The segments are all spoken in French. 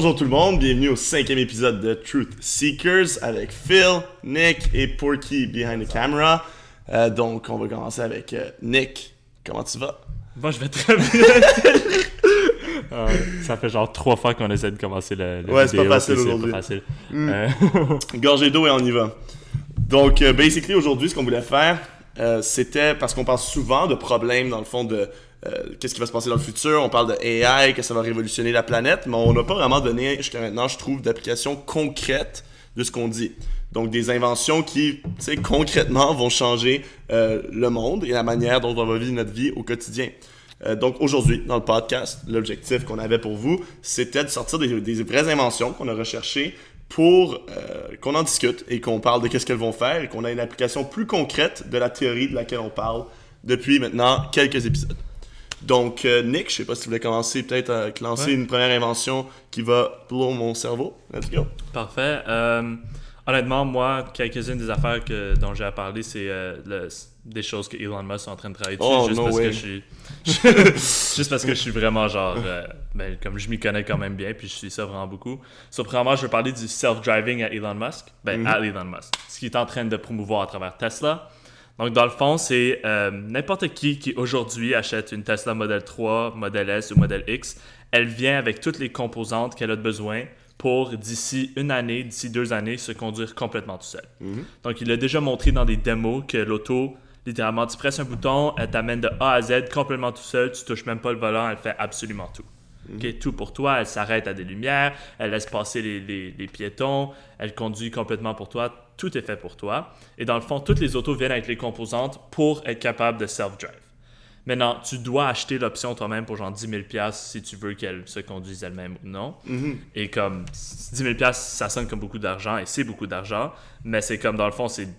Bonjour tout le monde, bienvenue au 5e épisode de Truth Seekers avec Phil, Nick et Porky behind the camera. Donc on va commencer avec Nick. Comment tu vas? Moi je vais très bien. Ça fait genre 3 fois qu'on essaie de commencer le ouais, vidéo. C'est pas facile aujourd'hui. C'est pas facile. Gorgée d'eau et on y va. Donc basically aujourd'hui ce qu'on voulait faire, c'était parce qu'on parle souvent de problèmes dans le fond de qu'est-ce qui va se passer dans le futur. On parle de AI, que ça va révolutionner la planète, mais on n'a pas vraiment donné jusqu'à maintenant, je trouve, d'applications concrètes de ce qu'on dit. Donc des inventions qui, tu sais, concrètement vont changer le monde et la manière dont on va vivre notre vie au quotidien. Donc aujourd'hui, dans le podcast, l'objectif qu'on avait pour vous, c'était de sortir des vraies inventions qu'on a recherchées pour qu'on en discute et qu'on parle de qu'est-ce qu'elles vont faire et qu'on ait une application plus concrète de la théorie de laquelle on parle depuis maintenant quelques épisodes. Donc, Nick, je sais pas si tu voulais commencer peut-être à lancer une première invention qui va blow mon cerveau. Let's go. Parfait. Honnêtement, moi, quelques-unes des affaires dont j'ai à parler, c'est des choses que Elon Musk est en train de travailler dessus. Juste parce que je suis vraiment genre... comme je m'y connais quand même bien, puis je suis ça vraiment beaucoup. Premièrement, je veux parler du self-driving à Elon Musk. À Elon Musk. Ce qu'il est en train de promouvoir à travers Tesla. Donc, dans le fond, c'est n'importe qui aujourd'hui achète une Tesla Model 3, Model S ou Model X, elle vient avec toutes les composantes qu'elle a besoin pour, d'ici 1 année, d'ici 2 années, se conduire complètement tout seul. Donc, il a déjà montré dans des démos que l'auto, littéralement, tu presses un bouton, elle t'amène de A à Z complètement tout seul, tu touches même pas le volant, elle fait absolument tout. Okay, tout pour toi, elle s'arrête à des lumières, elle laisse passer les piétons, elle conduit complètement pour toi, tout est fait pour toi. Et dans le fond, toutes les autos viennent avec les composantes pour être capable de self-drive. Maintenant, tu dois acheter l'option toi-même pour genre 10 000$ si tu veux qu'elle se conduise elle-même ou non. Et comme 10 000$, ça sonne comme beaucoup d'argent et c'est beaucoup d'argent, mais c'est comme dans le fond, c'est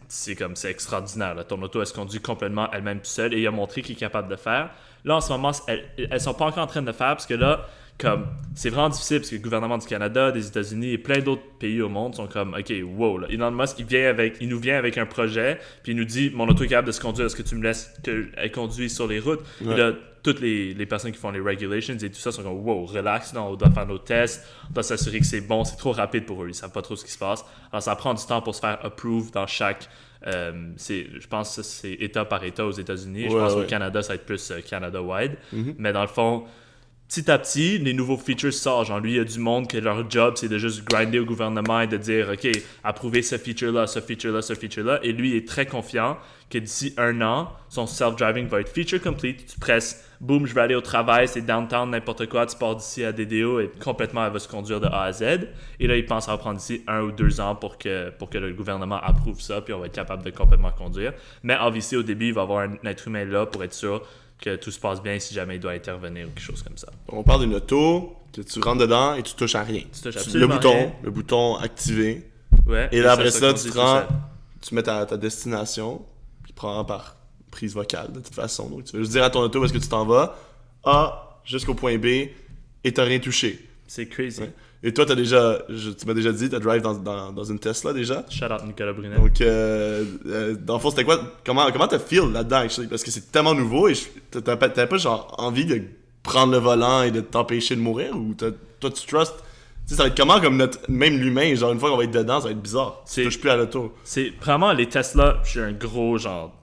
extraordinaire. Là. Ton auto, elle se conduit complètement elle-même tout seule et il a montré qu'il est capable de faire. Là, en ce moment, elles sont pas encore en train de le faire parce que là, comme c'est vraiment difficile parce que le gouvernement du Canada, des États-Unis et plein d'autres pays au monde sont comme OK, wow, là, Elon Musk il nous vient avec un projet puis il nous dit mon auto est capable de se conduire, est-ce que tu me laisses qu'elle conduise sur les routes? Et là, toutes les personnes qui font les regulations et tout ça sont comme wow, relax, non, on doit faire nos tests, on doit s'assurer que c'est bon, c'est trop rapide pour eux, ils savent pas trop ce qui se passe. Alors ça prend du temps pour se faire approve dans chaque je pense que c'est État par État aux États-Unis. Je pense qu'au Canada, ça va être plus Canada-wide. Mais dans le fond, petit à petit, les nouveaux features sortent. Genre, lui, il y a du monde que leur job, c'est de juste grinder au gouvernement et de dire, OK, approuvez ce feature-là, ce feature-là, ce feature-là. Et lui, il est très confiant que d'ici 1 an, son self-driving va être feature complete. Tu presses, boum, je vais aller au travail, c'est downtown, n'importe quoi, tu pars d'ici à DDO et complètement, elle va se conduire de A à Z. Et là, il pense à prendre d'ici 1 ou 2 ans pour que le gouvernement approuve ça, puis on va être capable de complètement conduire. Mais obviously, au début, il va y avoir un être humain là pour être sûr que tout se passe bien si jamais il doit intervenir ou quelque chose comme ça. On parle d'une auto que tu rentres dedans et tu touches à rien. Tu touches absolument rien. Le bouton activé. Ouais, et là, après ça, tu mets ta destination, puis prends par prise vocale de toute façon. Donc, tu vas juste dire à ton auto où est-ce que tu t'en vas, A jusqu'au point B, et t'as rien touché. C'est crazy. Ouais. Et toi, tu m'as déjà dit, t'as drive dans une Tesla déjà. Shout out Nicolas Brunet. Donc, dans le fond, c'était quoi? Comment t'as feel là-dedans? Parce que c'est tellement nouveau et t'avais pas genre envie de prendre le volant et de t'empêcher de mourir? Ou toi, tu trust? Tu sais, ça va être comment comme même l'humain, genre une fois qu'on va être dedans, ça va être bizarre. Tu touches plus à l'auto. C'est vraiment les Tesla, je suis un gros genre...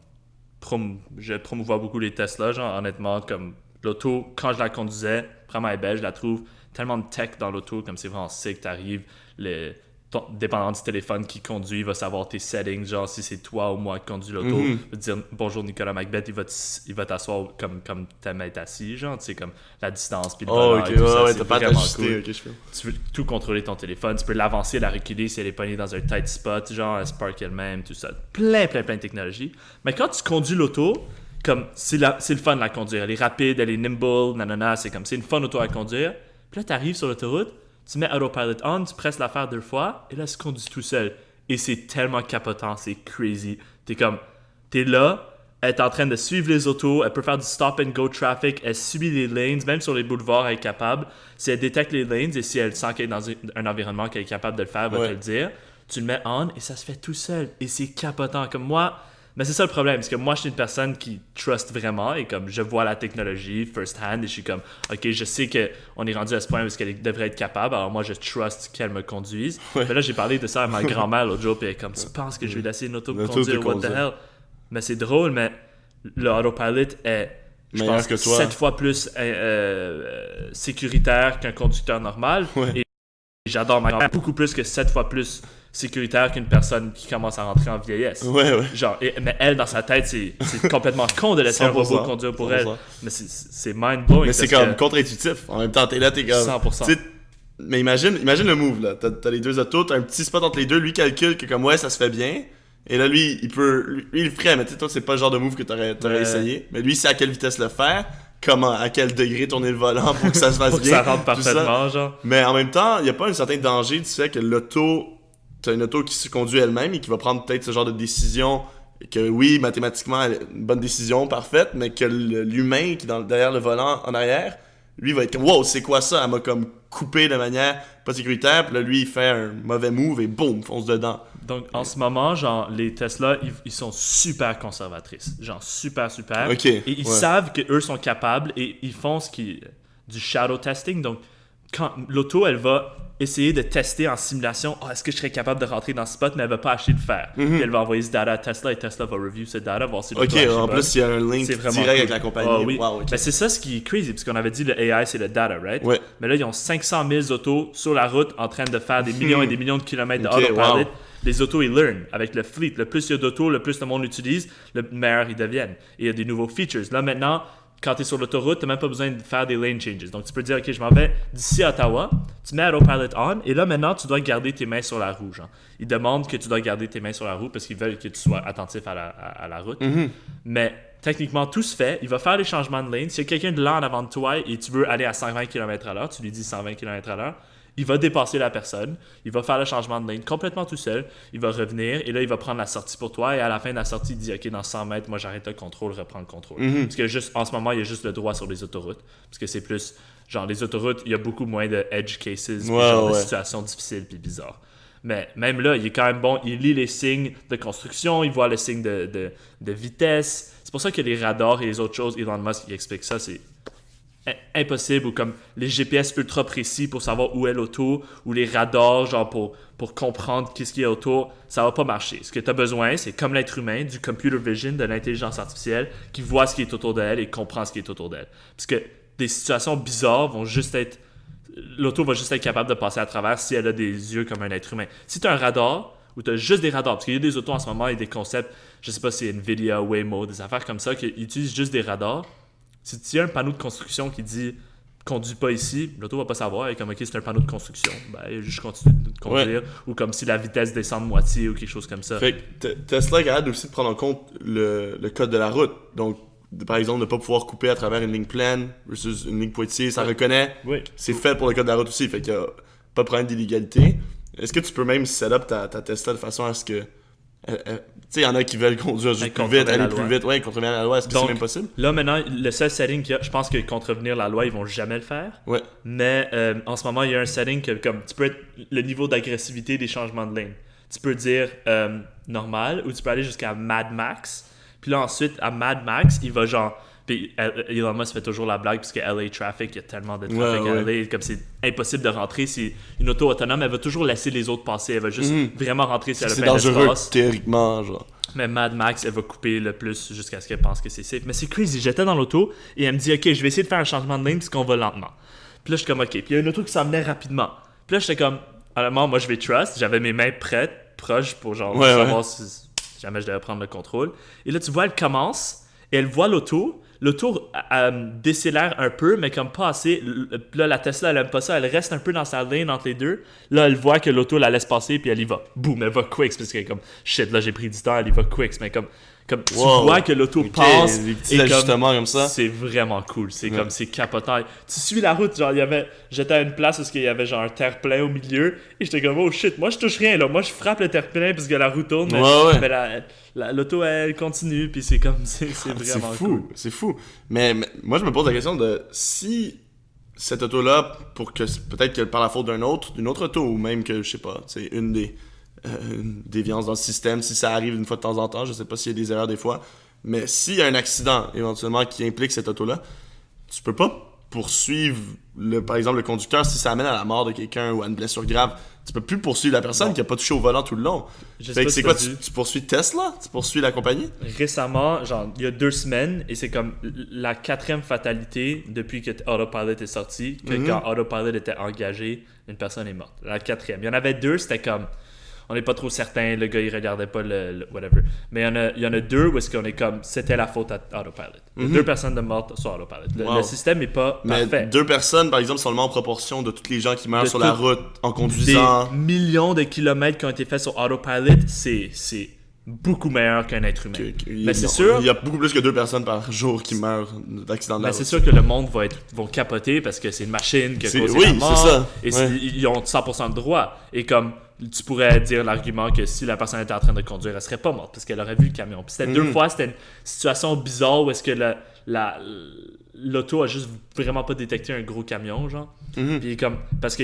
je promouvois beaucoup les Tesla, genre honnêtement, comme l'auto, quand je la conduisais, vraiment elle est belle, je la trouve tellement de tech dans l'auto, comme c'est vraiment sick, t'arrives, dépendant du téléphone qui conduit, il va savoir tes settings, genre si c'est toi ou moi qui conduis l'auto, il va te dire bonjour Nicolas Macbeth, il va t'asseoir comme t'aimes être assis, genre, tu sais, comme la distance, puis le volant et tout ça, c'est vraiment cool. Tu peux tout contrôler ton téléphone, tu peux l'avancer, la reculer si elle est pognée dans un tight spot, genre elle spark elle-même, tout ça, plein de technologies. Mais quand tu conduis l'auto, comme c'est le fun de la conduire, elle est rapide, elle est nimble, nanana, c'est une fun auto à conduire. Puis là, tu arrives sur l'autoroute, tu mets Autopilot on, tu presses l'affaire 2 fois, et là, elle se conduit tout seul. Et c'est tellement capotant, c'est crazy. T'es là, elle est en train de suivre les autos, elle peut faire du stop and go traffic, elle suit les lanes, même sur les boulevards, elle est capable. Si elle détecte les lanes et si elle sent qu'elle est dans un environnement qu'elle est capable de le faire, elle va te le dire. Tu le mets on et ça se fait tout seul. Et c'est capotant. Comme moi, Mais c'est ça le problème, parce que moi, je suis une personne qui trust vraiment et comme je vois la technologie first hand et je suis comme, ok, je sais qu'on est rendu à ce point où qu'elle devrait être capable, alors moi, je trust qu'elle me conduise. Mais là, j'ai parlé de ça à ma grand-mère l'autre jour, puis elle est comme, tu penses que je vais laisser une auto me conduire, what the hell? Mais c'est drôle, mais le autopilot est, je pense, 7 fois plus sécuritaire qu'un conducteur normal. Et j'adore ma grand-mère beaucoup plus que 7 fois plus sécuritaire qu'une personne qui commence à rentrer en vieillesse. Genre, mais elle, dans sa tête, c'est complètement con de laisser un robot conduire pour 100%. Elle. Mais c'est mind-blowing. Mais c'est comme contre-intuitif. En même temps, t'es là, t'es comme... 100%. Mais imagine le move, là. T'as les deux autos, t'as un petit spot entre les deux, lui calcule que comme, ouais, ça se fait bien. Et là, lui, il le ferait, mais tu sais, toi, c'est pas le genre de move que t'aurais essayé. Mais lui, c'est à quelle vitesse le faire, comment, à quel degré tourner le volant pour que ça se fasse pour bien. Que ça rentre parfaitement, genre. Mais en même temps, il y a pas un certain danger du fait que t'as une auto qui se conduit elle-même et qui va prendre peut-être ce genre de décision que oui, mathématiquement, elle est une bonne décision, parfaite, mais que l'humain qui est derrière le volant en arrière, lui va être comme wow, c'est quoi ça? Elle m'a comme coupé de manière pas sécuritaire, puis là lui il fait un mauvais move et boum, fonce dedans. Donc en ce moment, genre les Tesla, ils sont super conservatrices, genre super. Okay, et ils savent qu'eux sont capables et ils font du shadow testing. Donc quand l'auto, elle va essayer de tester en simulation, est-ce que je serais capable de rentrer dans ce spot, mais elle va pas acheter de faire. Puis elle va envoyer ce data à Tesla et Tesla va review ce data, voir si l'auto en plus il y a un link direct cool. Avec la compagnie. Oui. Wow, ben, c'est ça ce qui est crazy, parce qu'on avait dit le AI c'est le data, right? Mais là ils ont 500 000 autos sur la route en train de faire des millions et des millions de kilomètres de autopilot. Les autos, ils learn avec le fleet. Le plus il y a d'autos, le plus le monde l'utilise, le meilleur ils deviennent. Et il y a des nouveaux features. Là maintenant, quand tu es sur l'autoroute, tu n'as même pas besoin de faire des lane changes. Donc, tu peux dire, OK, je m'en vais d'ici à Ottawa, tu mets Autopilot on, et là, maintenant, tu dois garder tes mains sur la roue. Genre. Ils demandent que tu dois garder tes mains sur la roue parce qu'ils veulent que tu sois attentif à la route. Mais techniquement, tout se fait. Il va faire les changements de lane. S'il y a quelqu'un de là en avant de toi et tu veux aller à 120 km/h, tu lui dis 120 km/h, il va dépasser la personne, il va faire le changement de lane complètement tout seul, il va revenir et là, il va prendre la sortie pour toi et à la fin de la sortie, il dit « Ok, dans 100 mètres, moi, j'arrête le contrôle, reprends le contrôle. Parce que juste en ce moment, il y a juste le droit sur les autoroutes. Parce que c'est plus... Genre, les autoroutes, il y a beaucoup moins de edge cases, de situations difficiles puis bizarres. Mais même là, il est quand même bon. Il lit les signes de construction, il voit les signes de vitesse. C'est pour ça que les radars et les autres choses, Elon Musk, il explique ça, c'est impossible, ou comme les GPS ultra précis pour savoir où est l'auto, ou les radars genre pour comprendre qu'est-ce qu'il y a autour, ça va pas marcher. Ce que tu as besoin, c'est comme l'être humain, du computer vision, de l'intelligence artificielle qui voit ce qui est autour d'elle et comprend ce qui est autour d'elle. Parce que des situations bizarres vont juste être... L'auto va juste être capable de passer à travers si elle a des yeux comme un être humain. Si tu as un radar, ou tu as juste des radars, parce qu'il y a des autos en ce moment et des concepts, je sais pas si c'est Nvidia, Waymo, des affaires comme ça, qui utilisent juste des radars. Si tu as un panneau de construction qui dit « conduis pas ici », l'auto va pas savoir. Et comme « ok, c'est un panneau de construction », ben je continue de conduire. Ou comme si la vitesse descend de moitié ou quelque chose comme ça. Fait que Tesla est capable aussi de prendre en compte le code de la route. Donc, par exemple, ne pas pouvoir couper à travers une ligne pleine versus une ligne pointillée, ça reconnaît. C'est fait pour le code de la route aussi. Fait qu'il n'y a pas de problème d'illégalité. Est-ce que tu peux même set up ta Tesla de façon à ce que... tu sais, il y en a qui veulent conduire juste plus vite, aller plus vite, contrevenir à la loi. Est-ce que c'est même possible? Là, maintenant, le seul setting qu'il y a, je pense que contrevenir la loi, ils vont jamais le faire. Mais en ce moment, il y a un setting que, comme, tu peux être le niveau d'agressivité des changements de lane. Tu peux dire normal, ou tu peux aller jusqu'à Mad Max. Puis là, ensuite, à Mad Max, il va genre... Puis Elon Musk fait toujours la blague, parce que LA Traffic, il y a tellement de trafic à LA, comme c'est impossible de rentrer. Si une auto autonome, elle va toujours laisser les autres passer. Elle va juste vraiment rentrer si elle a plein d'espace. C'est dangereux, théoriquement, genre. Mais Mad Max, elle va couper le plus jusqu'à ce qu'elle pense que c'est safe. Mais c'est crazy, j'étais dans l'auto et elle me dit « Ok, je vais essayer de faire un changement de lane parce qu'on va lentement. » Puis là, je suis comme « Ok. » Puis il y a une auto qui s'en venait rapidement. Puis là, j'étais comme « Honnêtement, moi, je vais trust. » J'avais mes mains prêtes, proches pour genre savoir si jamais je devais prendre le contrôle. Et là, tu vois, elle commence et elle voit l'auto. L'auto décélère un peu, mais comme pas assez. Là, la Tesla, elle aime pas ça. Elle reste un peu dans sa lane entre les deux. Là, elle voit que l'auto la laisse passer, puis elle y va. Boum, elle va quick. Parce qu'elle est comme, shit, là, j'ai pris du temps, elle y va quick. Mais comme tu vois que l'auto passe. Des petits ajustements comme ça. C'est vraiment cool. C'est comme, c'est capotant. Tu suis la route, genre, j'étais à une place où il y avait genre un terre-plein au milieu. Et j'étais comme, oh shit, moi, je touche rien, là. Moi, je frappe le terre-plein parce que la roue tourne. Mais l'auto, elle continue, puis c'est comme, c'est vraiment cool. C'est fou. Mais moi, je me pose la question de si cette auto-là, pour que peut-être que par la faute d'une autre auto, ou même que, je sais pas, c'est une une déviance dans le système, si ça arrive une fois de temps en temps, je sais pas s'il y a des erreurs des fois, mais s'il y a un accident éventuellement qui implique cette auto-là, tu peux pas poursuivre, par exemple, le conducteur si ça amène à la mort de quelqu'un ou à une blessure grave. Tu peux plus poursuivre la personne qui a pas touché au volant tout le long. Fait que c'est quoi, tu poursuis Tesla? Tu poursuis la compagnie? Récemment, genre, il y a 2 semaines, et c'est comme la 4e fatalité depuis que Autopilot est sorti, que quand Autopilot était engagé, une personne est morte. La 4e. Il y en avait 2, c'était comme... On n'est pas trop certain, le gars il regardait pas le whatever. Mais il y en a 2 où est-ce qu'on est comme c'était la faute à Autopilot. 2 personnes de mortes sur Autopilot. Le système n'est pas parfait. Mais 2 personnes, par exemple, seulement en proportion de toutes les gens qui meurent sur la route en conduisant. Des millions de kilomètres qui ont été faits sur Autopilot, c'est beaucoup meilleur qu'un être humain. Mais c'est sûr... Il y a beaucoup plus que 2 personnes par jour qui meurent d'accident de la route. C'est sûr que le monde vont capoter parce que c'est une machine qui a causé la mort. C'est ça. Et ils ont 100% de droit. Et comme... Tu pourrais dire l'argument que si la personne était en train de conduire, elle serait pas morte parce qu'elle aurait vu le camion. Puis c'était 2 fois, c'était une situation bizarre où est-ce que l'auto a juste vraiment pas détecté un gros camion, genre. Puis parce que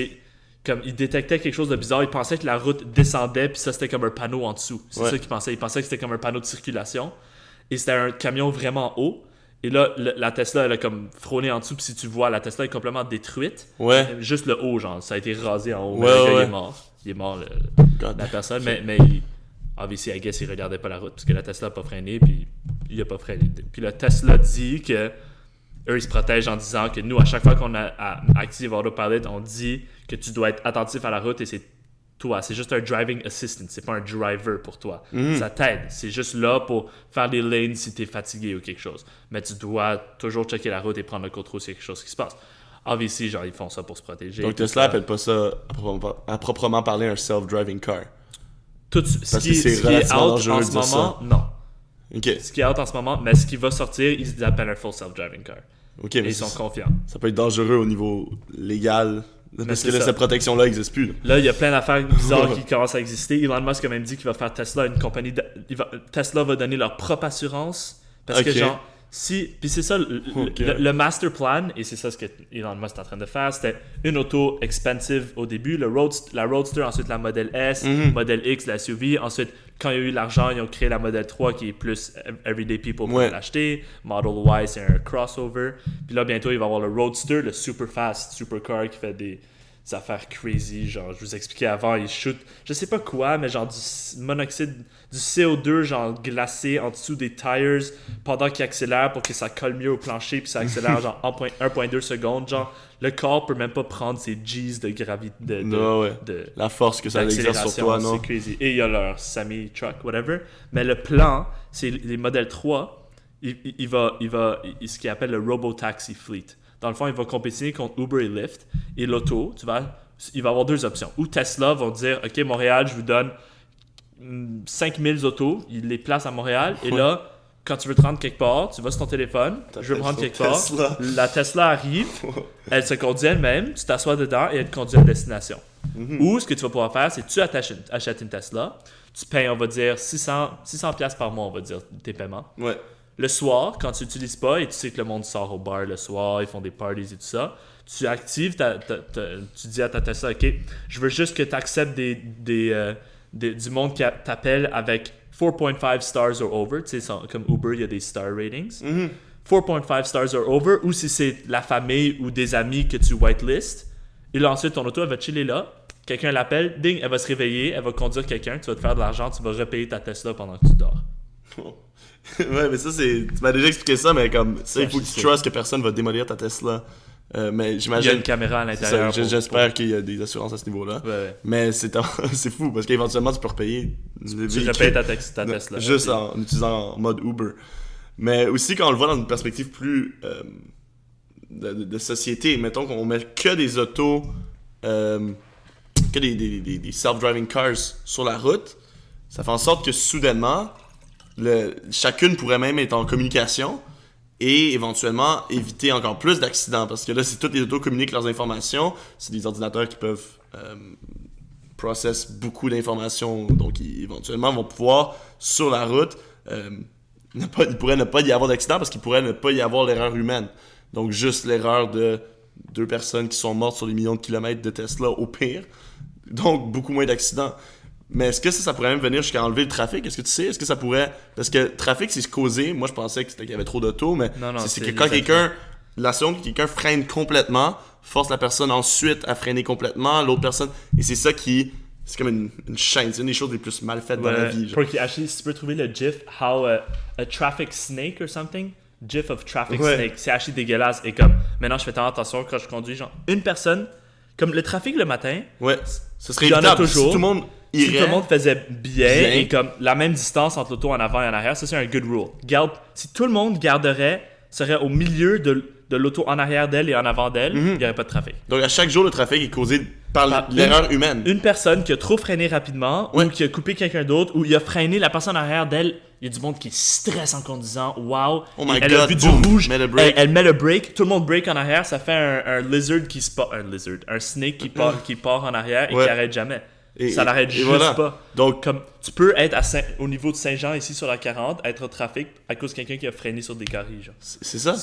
comme il détectait quelque chose de bizarre, il pensait que la route descendait, puis ça c'était comme un panneau en dessous. C'est ça qu'il pensait. Il pensait que c'était comme un panneau de circulation. Et c'était un camion vraiment haut. Et là, la Tesla, elle a comme frôlé en dessous, puis si tu vois, la Tesla est complètement détruite. Juste le haut, genre, ça a été rasé en haut. Il est mort. Il est mort, la personne, mais obviously, I guess, il regardait pas la route, parce que la Tesla n'a pas freiné, puis il a pas freiné. Puis le Tesla dit que eux, ils se protègent en disant que nous, à chaque fois qu'on active Autopilot, on dit que tu dois être attentif à la route, et c'est toi, c'est juste un driving assistant, c'est pas un driver pour toi. Ça t'aide, c'est juste là pour faire des lanes si t'es fatigué ou quelque chose. Mais tu dois toujours checker la route et prendre le contrôle s'il y a quelque chose qui se passe. Obviously, genre, ils font ça pour se protéger. Donc Tesla appelle pas ça à proprement parler un self-driving car. Ce qui est out en ce moment, non. Okay. Ce qui est out en ce moment, mais ce qui va sortir, ils appellent un full self-driving car. Okay, et ils sont confiants. Ça peut être dangereux au niveau légal. Parce que là, cette protection-là n'existe plus. Là, il y a plein d'affaires bizarres qui commencent à exister. Elon Musk a même dit qu'il va faire Tesla une compagnie... Tesla va donner leur propre assurance. Parce que genre... Puis c'est ça, le master plan, et c'est ça ce que Elon Musk est en train de faire, c'était une auto expensive au début, la Roadster, ensuite la Model S, Model X, la SUV, ensuite quand il y a eu l'argent, ils ont créé la Model 3 qui est plus everyday people pour l'acheter, Model Y c'est un crossover, puis là bientôt il va y avoir le Roadster, le super fast supercar qui fait des affaires crazy, genre je vous expliquais avant, il shoot, je sais pas quoi, mais genre du monoxyde, du CO2 genre glacé en dessous des tires pendant qu'il accélère pour que ça colle mieux au plancher, puis ça accélère genre 1.2 secondes, genre le corps peut même pas prendre ses G's de gravité, de la force que ça exerce sur toi, non? C'est crazy. Et il y a leur semi-truck, whatever, mais le plan, c'est les modèles 3, il va ce qu'il appelle le Robotaxi Fleet. Dans le fond, il va compétir contre Uber et Lyft. Et l'auto, il va avoir 2 options. Ou Tesla vont dire, OK, Montréal, je vous donne 5000 autos. Ils les placent à Montréal. Et là, quand tu veux te rendre quelque part, tu vas sur ton téléphone. Je veux me rendre quelque part. La Tesla arrive. Elle se conduit elle-même. Tu t'assois dedans et elle te conduit à destination. Ou ce que tu vas pouvoir faire, c'est que tu achètes une Tesla. Tu payes, on va dire, 600$ par mois, on va dire, tes paiements. Ouais. Le soir, quand tu n'utilises pas et tu sais que le monde sort au bar le soir, ils font des parties et tout ça, tu actives, tu dis à ta Tesla, OK, je veux juste que tu acceptes du monde qui t'appelle avec 4.5 stars or over. Tu sais, comme Uber, il y a des star ratings. 4.5 stars or over, ou si c'est la famille ou des amis que tu whitelist. Et là, ensuite, ton auto, elle va chiller là. Quelqu'un l'appelle, ding, elle va se réveiller, elle va conduire quelqu'un, tu vas te faire de l'argent, tu vas repayer ta Tesla pendant que tu dors. Ouais, mais ça, tu m'as déjà expliqué ça, mais comme ça, il faut que tu trustes que personne va démolir ta Tesla. Mais j'imagine. Il y a une caméra à l'intérieur. J'espère qu'il y a des assurances à ce niveau-là. Ouais. Mais c'est fou parce qu'éventuellement, tu peux repayer. Tu repayes ta Tesla. Juste en utilisant en mode Uber. Mais aussi, quand on le voit dans une perspective plus de société, mettons qu'on met que des autos, que des self-driving cars sur la route, ça fait en sorte que soudainement, chacune pourrait même être en communication et éventuellement éviter encore plus d'accidents, parce que là, si toutes les autos communiquent leurs informations, c'est des ordinateurs qui peuvent process beaucoup d'informations, donc ils éventuellement vont pouvoir, sur la route, il pourrait ne pas y avoir d'accident parce qu'il pourrait ne pas y avoir l'erreur humaine. Donc juste l'erreur de 2 personnes qui sont mortes sur des millions de kilomètres de Tesla au pire. Donc beaucoup moins d'accidents. Mais est-ce que ça pourrait même venir jusqu'à enlever le trafic? Est-ce que tu sais? Est-ce que ça pourrait... Parce que le trafic, c'est causé... Moi, je pensais qu'il y avait trop d'autos, mais non, c'est que quand la seconde que quelqu'un freine complètement, force la personne ensuite à freiner complètement, l'autre personne... Et c'est ça qui... C'est comme une chaîne. C'est une des choses les plus mal faites dans la vie. Pour si tu peux trouver le GIF, how a traffic snake or something... GIF of traffic snake. C'est assez dégueulasse. Et comme, maintenant, je fais tellement attention quand je conduis. Genre, une personne... Comme le trafic le matin... Ouais, ce serait évitable. Toujours. Si tout le monde... Si tout le monde faisait bien et comme la même distance entre l'auto en avant et en arrière, ça c'est un good rule. Si tout le monde serait au milieu de l'auto en arrière d'elle et en avant d'elle, il n'y aurait pas de trafic. Donc à chaque jour, le trafic est causé par l'erreur humaine. Une personne qui a trop freiné rapidement ou qui a coupé quelqu'un d'autre ou il a freiné la personne en arrière d'elle. Il y a du monde qui stresse en conduisant. Wow! Oh my elle God, a vu du rouge. Elle met le break. Tout le monde break en arrière. Ça fait un lizard qui se part. Un snake qui part en arrière et qui arrête jamais. Ça l'arrête juste pas. Donc, comme tu peux être au niveau de Saint-Jean, ici sur la 40, être au trafic à cause de quelqu'un qui a freiné sur des caries. Genre. C'est ça.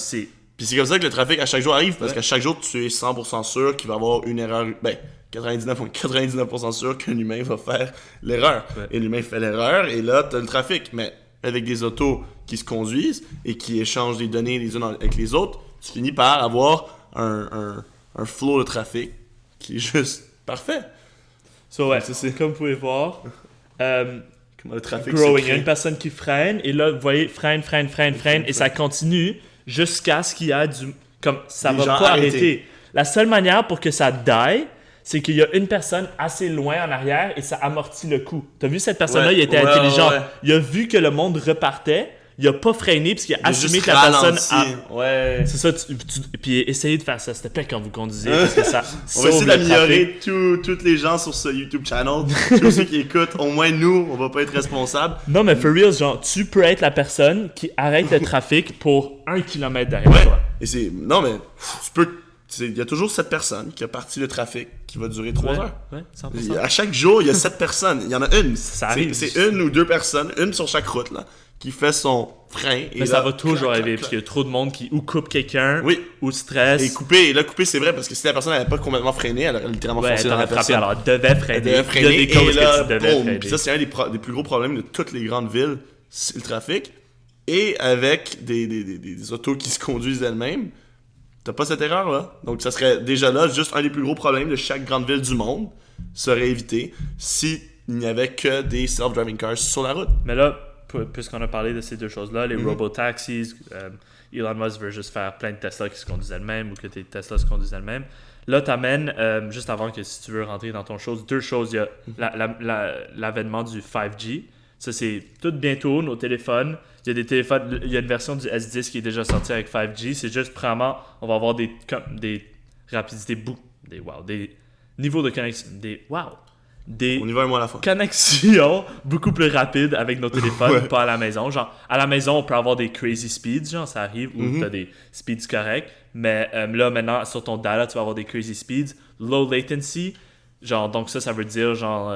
Puis c'est comme ça que le trafic à chaque jour arrive, parce qu'à chaque jour, tu es 100% sûr qu'il va y avoir une erreur. Ben, 99% sûr qu'un humain va faire l'erreur. Ouais. Et l'humain fait l'erreur, et là, tu as le trafic. Mais avec des autos qui se conduisent et qui échangent des données les unes avec les autres, tu finis par avoir un flow de trafic qui est juste parfait. Comme vous pouvez voir, comment le trafic il y a une personne qui freine, et là, vous voyez, freine, et ça continue jusqu'à ce qu'il y a comme ça va pas arrêter. La seule manière pour que ça die, c'est qu'il y a une personne assez loin en arrière et ça amortit le coup. T'as vu cette personne-là, il était intelligent. Ouais. Il a vu que le monde repartait, il a pas freiné parce qu'il a assumé que la personne c'est ça, puis essayez de faire ça, s'il te plaît, quand vous conduisez, parce que ça on va essayer d'améliorer tous les gens sur ce YouTube channel, tous ceux qui écoutent, au moins nous, on va pas être responsables. Non, mais for real, genre, tu peux être la personne qui arrête le trafic pour 1 km derrière toi. Et non, mais tu peux... Il y a toujours cette personne qui a parti le trafic qui va durer 3 heures. Ouais, 100%. À chaque jour, il y a 7 personnes. Il y en a une. Ça arrive. C'est une ou deux personnes, une sur chaque route, là, qui fait son frein. Mais ça va toujours arriver, parce qu'il y a trop de monde qui ou coupe quelqu'un, ou stresse. Et couper, c'est vrai, parce que si la personne n'avait pas complètement freiné, elle aurait littéralement foncé dans la personne. Alors, elle devait freiner. Il y a des causes que tu devais freiner. Puis ça, c'est un des plus gros problèmes de toutes les grandes villes, c'est le trafic. Et avec des autos qui se conduisent elles-mêmes, t'as pas cette erreur-là. Donc, ça serait déjà là, juste un des plus gros problèmes de chaque grande ville du monde serait évité s'il n'y avait que des self-driving cars sur la route. Mais là, puisqu'on a parlé de ces deux choses-là, les robotaxis, Elon Musk veut juste faire plein de Tesla qui se conduisent elles-mêmes ou que tes Tesla se conduisent elles-mêmes. Là, t'amènes, juste avant que si tu veux rentrer dans ton chose, deux choses. Il y a l'avènement du 5G. Ça, c'est tout bientôt, nos téléphones. Il y a des téléphones, il y a une version du S10 qui est déjà sortie avec 5G. C'est juste, premièrement, on va avoir des rapidités, des niveaux de connexion, on y va un mois à la fois. Connexions beaucoup plus rapides avec nos téléphones, pas à la maison. Genre, à la maison, on peut avoir des crazy speeds, genre, ça arrive, où tu as des speeds corrects. Mais là, maintenant, sur ton data, tu vas avoir des crazy speeds. Low latency, genre, donc ça veut dire, genre,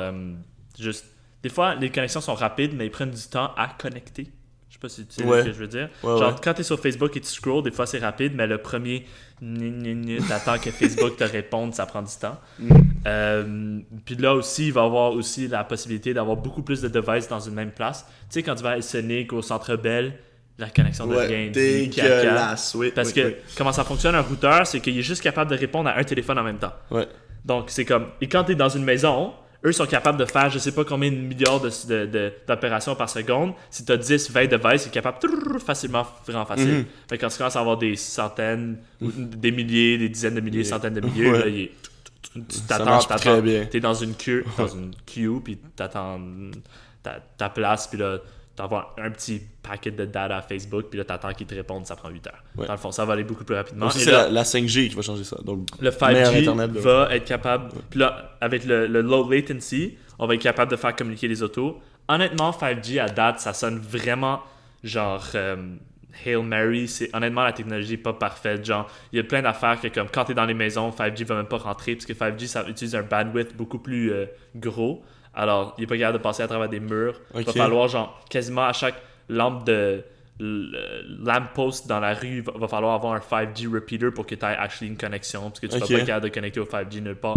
juste... Des fois, les connexions sont rapides, mais ils prennent du temps à connecter. Je sais pas si tu sais ce que je veux dire. Genre, quand tu es sur Facebook et tu scrolls, des fois c'est rapide, mais le premier, t'attends que Facebook te réponde, ça prend du temps. Puis là aussi, il va y avoir aussi la possibilité d'avoir beaucoup plus de devices dans une même place. Tu sais, quand tu vas à Sonic, au Centre Bell, la connexion devient dégueulasse. Parce que comment ça fonctionne un routeur, c'est qu'il est juste capable de répondre à un téléphone en même temps. Donc, c'est comme... Et quand tu es dans une maison... Eux sont capables de faire je sais pas combien de milliards d'opérations par seconde. Si tu as 10, 20 devices, c'est capable facilement, vraiment facile. Fait que quand tu commences à avoir des centaines, des milliers, des dizaines de milliers, centaines de milliers, là, tu t'attends, t'es dans une queue, puis t'attends ta place, puis là, t'envoies un petit paquet de data à Facebook, puis là, t'attends qu'ils te répondent, ça prend 8 heures. Dans le fond, ça va aller beaucoup plus rapidement. C'est la 5G qui va changer ça. Donc, le 5G va être capable... Puis là, avec le low latency, on va être capable de faire communiquer les autos. Honnêtement, 5G, à date, ça sonne vraiment genre... Hail Mary, honnêtement, la technologie n'est pas parfaite. Genre, il y a plein d'affaires que, comme quand tu es dans les maisons, 5G va même pas rentrer, parce que 5G, ça utilise un bandwidth beaucoup plus gros. Alors, il n'est pas capable de passer à travers des murs. Il va falloir, genre, quasiment à chaque lampe de lamppost dans la rue, va falloir avoir un 5G repeater pour que tu aies actually une connexion, parce que tu ne vas pas être capable de connecter au 5G nulle part.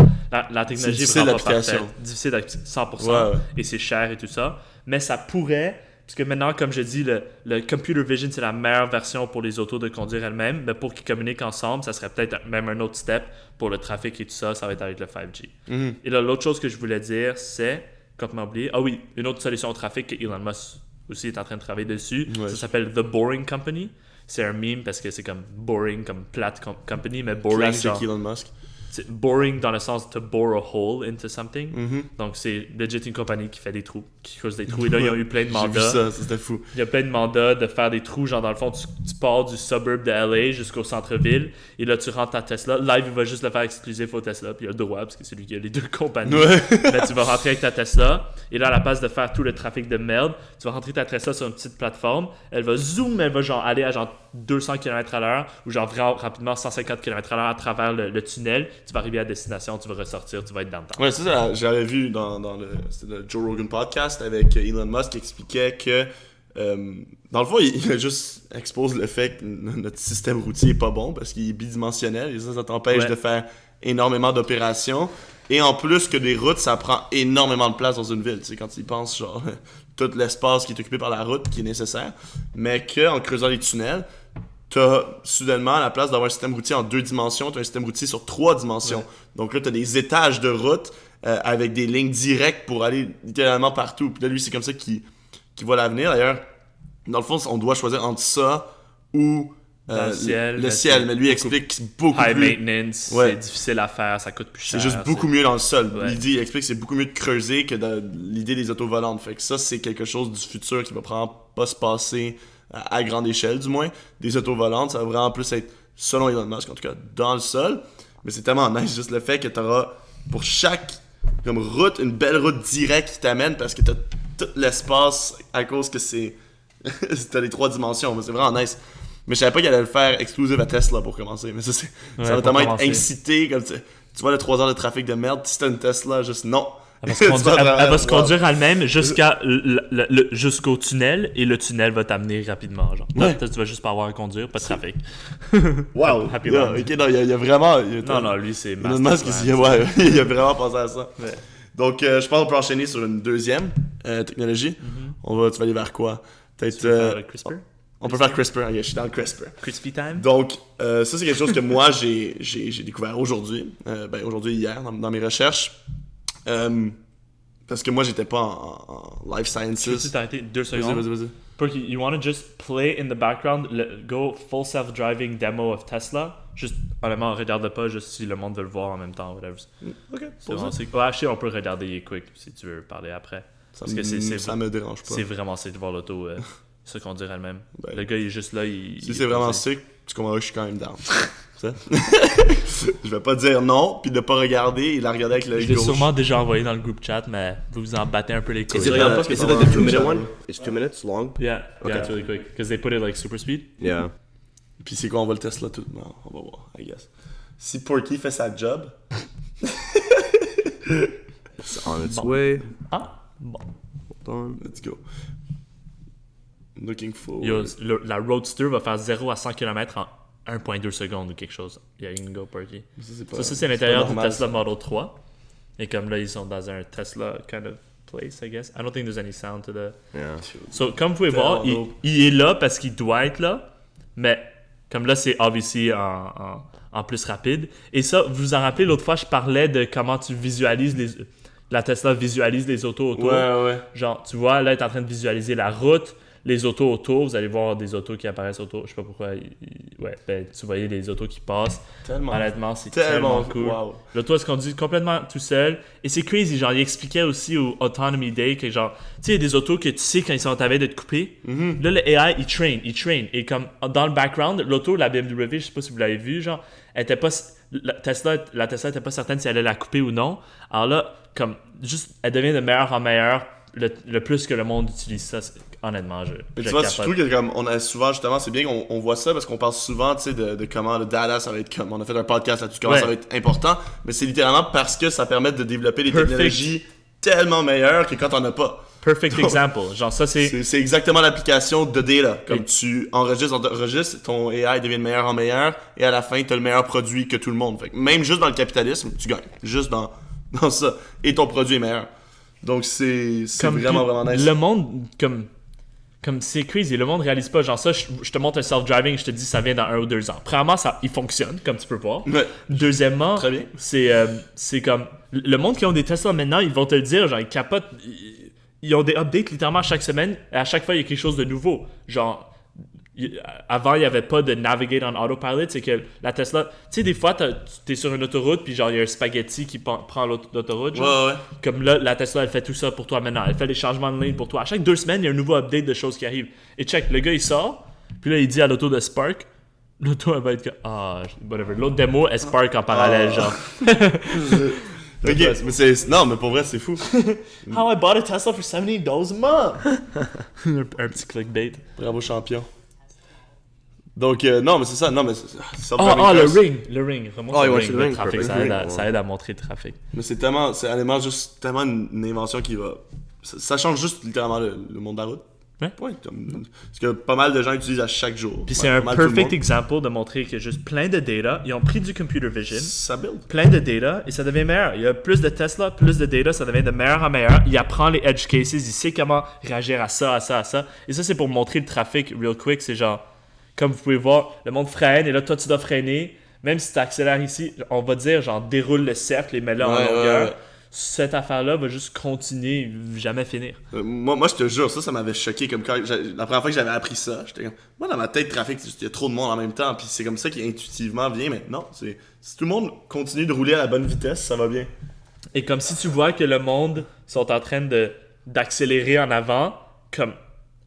La technologie est vraiment pas parfaite. Difficile d'application. 100%. Et c'est cher et tout ça. Mais ça pourrait, parce que maintenant, comme je dis, le computer vision, c'est la meilleure version pour les autos de conduire elles-mêmes, mais pour qu'ils communiquent ensemble, ça serait peut-être même un autre step pour le trafic et tout ça, ça va être avec le 5G. Et là, l'autre chose que je voulais dire, c'est, complètement oublié, une autre solution au trafic que Elon Musk aussi est en train de travailler dessus. Ça s'appelle The Boring Company. C'est un meme parce que c'est comme boring, comme plate company, mais boring. Classique Elon Musk. C'est boring dans le sens to bore a hole into something. Donc c'est legit une compagnie qui fait des trous, qui creuse des trous. Et là, ils ont eu plein de mandats. J'ai vu ça, c'était fou. Il y a plein de mandats de faire des trous, genre dans le fond, tu pars du suburb de LA jusqu'au centre-ville, et là tu rentres ta Tesla. Live, il va juste le faire exclusif au Tesla, puis il a le droit, parce que c'est lui qui a les deux compagnies. Mais tu vas rentrer avec ta Tesla, et là, à la place de faire tout le trafic de merde, tu vas rentrer ta Tesla sur une petite plateforme, elle va genre aller à genre 200 km/h, ou genre vraiment rapidement 150 km/h à travers le tunnel. Tu vas arriver à destination, tu vas ressortir, tu vas être dans le temps. Ouais, ça j'avais vu dans le Joe Rogan podcast avec Elon Musk qui expliquait que dans le fond, il a juste expose le fait que notre système routier est pas bon parce qu'il est bidimensionnel et ça t'empêche de faire énormément d'opérations. Et en plus que des routes, ça prend énormément de place dans une ville. Tu sais, quand tu y penses, genre, tout l'espace qui est occupé par la route qui est nécessaire, mais qu'en creusant les tunnels, t'as soudainement, à la place d'avoir un système routier en 2 dimensions, t'as un système routier sur 3 dimensions. Donc là, t'as des étages de route avec des lignes directes pour aller littéralement partout. Puis là, lui, c'est comme ça qu'il voit l'avenir. D'ailleurs, dans le fond, on doit choisir entre ça ou le ciel. Mais lui explique que c'est beaucoup high plus... maintenance, c'est difficile à faire, ça coûte plus cher. C'est juste beaucoup mieux dans le sol. Il explique que c'est beaucoup mieux de creuser que l'idée des autos volantes. Fait que ça, c'est quelque chose du futur qui va probablement pas se passer à grande échelle, du moins. Des autos volantes, ça va vraiment plus être, selon Elon Musk, en tout cas, dans le sol. Mais c'est tellement nice, juste le fait que t'auras pour chaque comme route, une belle route directe qui t'amène parce que t'as tout l'espace à cause que t'as les 3 dimensions. Mais c'est vraiment nice. Mais je savais pas qu'il allait le faire exclusive à Tesla pour commencer. Mais ça, ça va tellement être incité. Comme tu vois, le 3 heures de trafic de merde, si t'as une Tesla, juste non. Elle va se conduire elle-même jusqu'au tunnel et le tunnel va t'amener rapidement. Genre. Tu vas juste pas avoir à conduire, pas de trafic. Wow! Happy land. Ok, non, il y a vraiment. Non, lui, c'est Elon Musk, il a vraiment pensé à ça. Ouais. Donc, je pense qu'on peut enchaîner sur une deuxième technologie. Tu vas aller vers quoi? Peut-être. CRISPR? On peut faire CRISPR, je suis dans le CRISPR. Crispy time? Donc, ça, c'est quelque chose que moi, j'ai découvert aujourd'hui. Aujourd'hui, hier, dans mes recherches. Parce que moi, j'étais pas en life sciences. Je peux t'arrêter 2 secondes? Vas-y. Perky, you want to just play in the background, go full self-driving demo of Tesla? Juste, honnêtement, regarde pas, juste si le monde veut le voir en même temps, whatever. Ok, on peut regarder quick si tu veux parler après. Ça me dérange pas. C'est vraiment sick de voir l'auto se conduire elle-même. Le gars, il est juste là. Si c'est vraiment sick, tu comprends que je suis quand même down. Je vais pas dire non, puis de pas regarder et la regarder avec l'œil gauche. Je l'ai sûrement déjà envoyé dans le group chat, mais vous vous en battez un peu les couilles. Is it like the 2-minute one? It's 2 minutes long? Yeah, it's really quick. Because they put it like super speed. Yeah. Puis c'est quoi, on va le Tesla tout? Non, on va voir, I guess. Si Porky fait sa job... It's on its way. Bon. Hold on. Let's go. Looking forward. Yo, la Roadster va faire 0 à 100 km en 1.2 secondes ou quelque chose. Yeah, you can go, Porky. Ça, c'est à l'intérieur du Tesla Model 3. Et comme là, ils sont dans un Tesla kind of place, I guess. I don't think there's any sound to the... Yeah. So, comme vous pouvez voir, il est là parce qu'il doit être là. Mais comme là, c'est obviously en plus rapide. Et ça, vous vous en rappelez, l'autre fois, je parlais de comment tu visualises la Tesla visualise les autos autour. Ouais. Genre, tu vois, là, elle est en train de visualiser la route, les autos autour. Vous allez voir des autos qui apparaissent autour. Je sais pas pourquoi. Tu voyais les autos qui passent. Honnêtement, c'est tellement cool. Wow. L'auto, elle se conduit complètement tout seul. Et c'est crazy. Genre, il expliquait aussi au Autonomy Day que, genre, tu sais, il y a des autos que tu sais quand ils sont à veille de te couper. Là, le AI, il train. Et comme dans le background, l'auto, la BMW, je sais pas si vous l'avez vu, genre, elle était pas. La Tesla était pas certaine si elle allait la couper ou non. Alors là, comme, juste, elle devient de meilleur en meilleur. Le plus que le monde utilise ça, honnêtement, tu vois, je trouve que comme on a souvent, justement, c'est bien qu'on voit ça parce qu'on parle souvent, tu sais, de comment le data, ça va être comme, on a fait un podcast là-dessus, comment ça va être important, mais c'est littéralement parce que ça permet de développer des technologies tellement meilleures que quand on n'a pas. Perfect example. Genre, ça, c'est exactement l'application de data. Comme tu enregistres, ton AI devient de meilleur en meilleur, et à la fin, tu as le meilleur produit que tout le monde. Fait que même juste dans le capitalisme, tu gagnes. Juste dans ça. Et ton produit est meilleur. Donc, c'est vraiment nice. Le monde, comme c'est crazy, le monde réalise pas. Genre ça, je te montre un self-driving, je te dis ça vient dans 1 ou 2 ans. Premièrement, il fonctionne, comme tu peux voir. Ouais. Deuxièmement, très bien. C'est comme... Le monde qui ont des Tesla maintenant, ils vont te le dire, genre ils capotent... Ils ont des updates littéralement chaque semaine, et à chaque fois, il y a quelque chose de nouveau. Genre... Avant, il n'y avait pas de navigate on autopilot, c'est que la Tesla... Tu sais, des fois, t'es sur une autoroute, puis genre, il y a un spaghetti qui prend l'autoroute, genre. Ouais. Comme là, la Tesla, elle fait tout ça pour toi maintenant. Elle fait les changements de ligne pour toi. À chaque 2 semaines, il y a un nouveau update de choses qui arrivent. Et check, le gars, il sort, puis là, il dit à l'auto de Spark, l'auto, elle va être comme... whatever. L'autre démo, elle Spark en parallèle, genre. Ok, mais pour vrai, c'est fou. How I bought a Tesla for $70 a month! un petit clickbait. Bravo, champion. Donc, non, mais c'est ça. Non, mais le ring. Vraiment, le trafic, ça aide à montrer le trafic. Mais c'est honnêtement juste tellement une invention qui va... Ça change juste littéralement le monde de la route. Ouais. Parce que pas mal de gens utilisent à chaque jour. Puis c'est un perfect example de montrer que juste plein de data, ils ont pris du computer vision, ça build. plein de data, et ça devient meilleur. Il y a plus de Tesla, plus de data, ça devient de meilleur en meilleur. Il apprend les edge cases, il sait comment réagir à ça. Et ça, c'est pour montrer le trafic real quick. C'est genre, comme vous pouvez voir, le monde freine, et là, toi, tu dois freiner. Même si tu accélères ici, on va dire, genre, déroule le cercle et mets-le en longueur. Ouais. Cette affaire-là va juste continuer, jamais finir. Moi, je te jure, ça m'avait choqué. Comme quand la première fois que j'avais appris ça, j'étais comme... Moi, dans ma tête, trafic, il y a trop de monde en même temps. Puis c'est comme ça qui intuitivement vient. Mais non, si tout le monde continue de rouler à la bonne vitesse, ça va bien. Et comme si tu vois que le monde sont en train d'accélérer en avant, comme...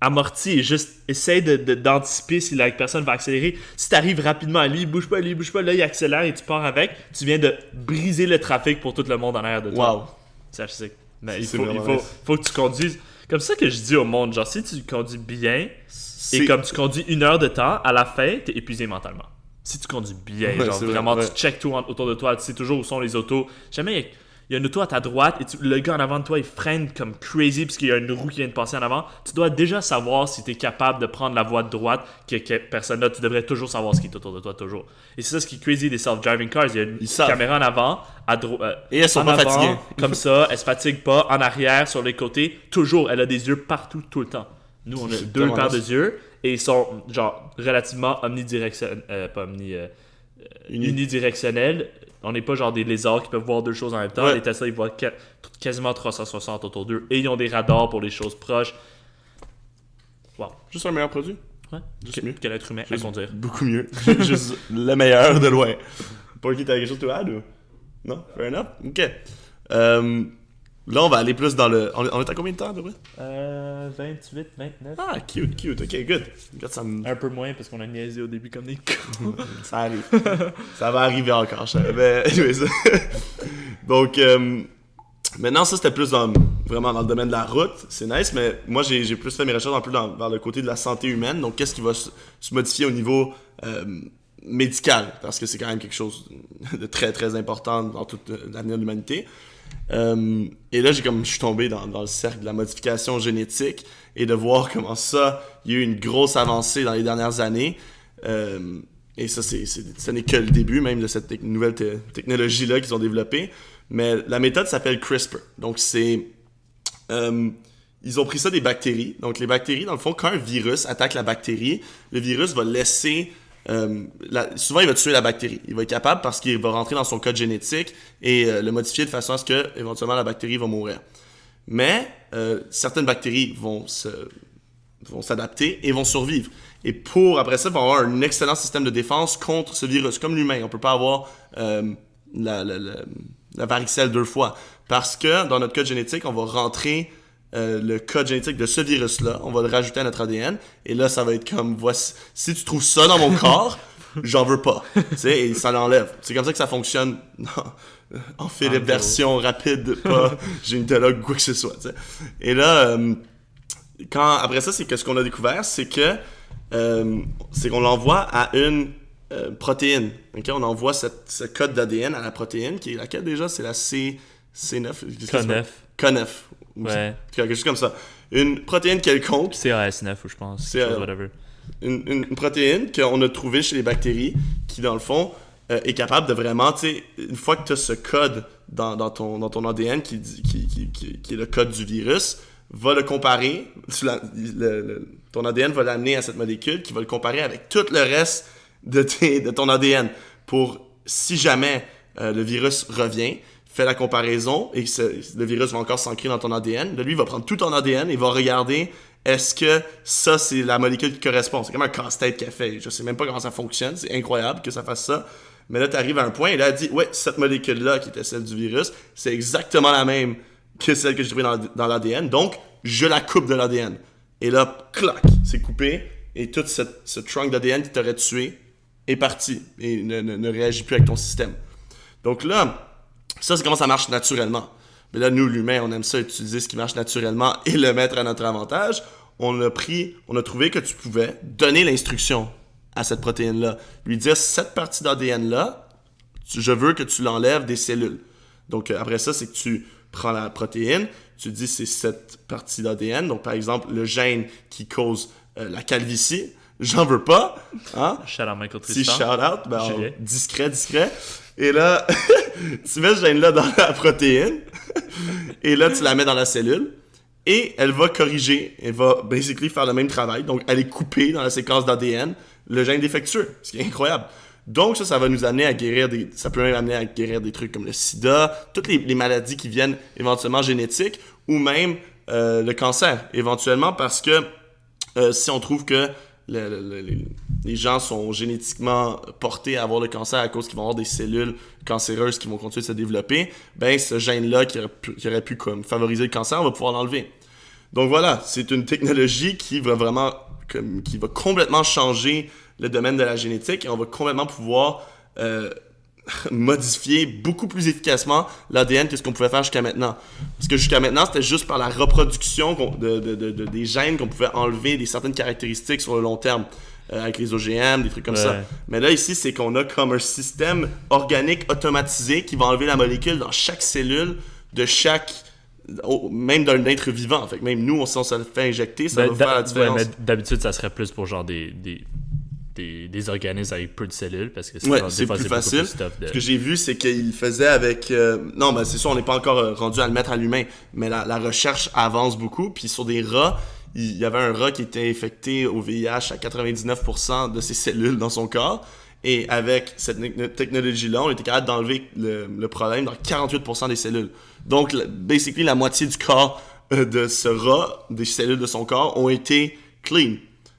amorti et juste essaye d'anticiper si la personne va accélérer. Si tu arrives rapidement à lui, il bouge pas, là il accélère et tu pars avec, tu viens de briser le trafic pour tout le monde en arrière de toi. Wow. Ça, je sais. Mais il faut que tu conduises. Comme ça que je dis au monde, genre si tu conduis bien et comme tu conduis 1 heure de temps, à la fin, t'es épuisé mentalement. Si tu conduis bien, genre vraiment tu checkes tout autour de toi, tu sais toujours où sont les autos. Jamais il y a une auto à ta droite et le gars en avant de toi il freine comme crazy parce qu'il y a une roue qui vient de passer en avant. Tu dois déjà savoir si tu es capable de prendre la voie de droite que personne là. Tu devrais toujours savoir ce qui est autour de toi, toujours. Et c'est ça ce qui est crazy des self-driving cars. Il y a une caméra en avant, et elles sont pas fatiguées. Comme ça, elles se fatiguent pas. En arrière, sur les côtés, toujours. Elle a des yeux partout, tout le temps. Nous, on a 2 paires de yeux et ils sont genre relativement unidirectionnels. On n'est pas genre des lézards qui peuvent voir 2 choses en même temps. Ouais. Les Tesla, ils voient quasiment 360 autour d'eux. Et ils ont des radars pour les choses proches. Wow. Juste un meilleur produit. Ouais. Juste mieux. Quel être humain à conduire. Beaucoup mieux. Juste le meilleur de loin. Pour qui t'as quelque chose to add ou... Non? Fair enough? Ok. Là, on va aller plus dans le... On est à combien de temps, de vrai? 28, 29. Ah, cute. Ok, good. Un peu moins parce qu'on a niaisé au début comme des cons. Ça arrive. Ça va arriver encore, je savais. Donc, maintenant, ça, c'était plus vraiment dans le domaine de la route. C'est nice, mais moi, j'ai plus fait mes recherches un peu vers le côté de la santé humaine. Donc, qu'est-ce qui va se modifier au niveau médical? Parce que c'est quand même quelque chose de très, très important dans toute l'avenir de l'humanité. Et là, je suis tombé dans le cercle de la modification génétique et de voir comment ça, il y a eu une grosse avancée dans les dernières années. Et ça, ce n'est que le début même de cette nouvelle technologie-là qu'ils ont développée. Mais la méthode s'appelle CRISPR. Donc, ils ont pris ça des bactéries. Donc, les bactéries, dans le fond, quand un virus attaque la bactérie, le virus va laisser... souvent, il va tuer la bactérie. Il va être capable parce qu'il va rentrer dans son code génétique et le modifier de façon à ce que, éventuellement, la bactérie va mourir. Mais certaines bactéries vont s'adapter et vont survivre. Et après ça, ils vont avoir un excellent système de défense contre ce virus, comme l'humain. On ne peut pas avoir la varicelle 2 fois. Parce que dans notre code génétique, on va rentrer le code génétique de ce virus-là, on va le rajouter à notre ADN, et là, ça va être comme, voici, si tu trouves ça dans mon corps, j'en veux pas, tu sais, et ça l'enlève. C'est comme ça que ça fonctionne en Philippe version rapide, pas génétologue ou quoi que ce soit, tu sais. Et là, après ça, c'est que ce qu'on a découvert, c'est qu'on l'envoie à une protéine, ok? On envoie ce code d'ADN à la protéine, qui est laquelle déjà? C'est la C9. K9. K9. Ouais. Quelque chose comme ça. Une protéine quelconque. CAS9, je pense. C'est whatever. Une protéine qu'on a trouvée chez les bactéries qui, dans le fond, est capable de vraiment, tu sais, une fois que tu as ce code dans ton ADN qui est le code du virus, va le comparer, ton ADN va l'amener à cette molécule qui va le comparer avec tout le reste de ton ADN pour, si jamais le virus revient, fait la comparaison et le virus va encore s'ancrer dans ton ADN, lui, il va prendre tout ton ADN et va regarder est-ce que ça, c'est la molécule qui correspond. C'est comme un casse-tête qu'elle fait. Je sais même pas comment ça fonctionne, c'est incroyable que ça fasse ça. Mais là, tu arrives à un point et là, elle dit, ouais, cette molécule-là, qui était celle du virus, c'est exactement la même que celle que j'ai trouvée dans l'ADN. Donc, je la coupe de l'ADN. Et là, clac, c'est coupé. Et tout ce trunk d'ADN qui t'aurait tué est parti et ne réagit plus avec ton système. Donc là, ça, c'est comment ça marche naturellement. Mais là, nous, l'humain, on aime ça utiliser ce qui marche naturellement et le mettre à notre avantage. On a trouvé que tu pouvais donner l'instruction à cette protéine-là. Lui dire, cette partie d'ADN-là, je veux que tu l'enlèves des cellules. Donc, après ça, c'est que tu prends la protéine, tu dis c'est cette partie d'ADN. Donc, par exemple, le gène qui cause la calvitie, j'en veux pas. Hein? Shout out Michael Tristan. Si shout out, discret. Et là, tu mets ce gène-là dans la protéine, et là, tu la mets dans la cellule, et elle va corriger, elle va basically faire le même travail. Donc, elle est coupée dans la séquence d'ADN, le gène défectueux, ce qui est incroyable. Donc, ça va nous amener à guérir ça peut même amener à guérir des trucs comme le sida, toutes les maladies qui viennent éventuellement génétiques, ou même le cancer, éventuellement, parce que si on trouve que les gens sont génétiquement portés à avoir le cancer à cause qu'ils vont avoir des cellules cancéreuses qui vont continuer de se développer, ben ce gène-là qui aurait pu comme favoriser le cancer, on va pouvoir l'enlever. Donc voilà, c'est une technologie qui va complètement changer le domaine de la génétique et on va complètement pouvoir modifier beaucoup plus efficacement l'ADN que ce qu'on pouvait faire jusqu'à maintenant. Parce que jusqu'à maintenant, c'était juste par la reproduction des gènes qu'on pouvait enlever des certaines caractéristiques sur le long terme, avec les OGM, des trucs comme ça. Mais là, ici, c'est qu'on a comme un système organique automatisé qui va enlever la molécule dans chaque cellule de même d'un être vivant. Fait que même nous, si on se le fait injecter, ça va faire la différence. Ouais, mais d'habitude, ça serait plus pour genre des organismes avec peu de cellules parce que c'est plus facile. Ce que j'ai vu, c'est qu'il faisait avec... non, mais c'est sûr, on n'est pas encore rendu à le mettre à l'humain, mais la recherche avance beaucoup. Puis sur des rats, il y avait un rat qui était infecté au VIH à 99% de ses cellules dans son corps. Et avec cette technologie-là, on était capable d'enlever le problème dans 48% des cellules. Donc, basically, la moitié du corps de ce rat, des cellules de son corps, ont été clean.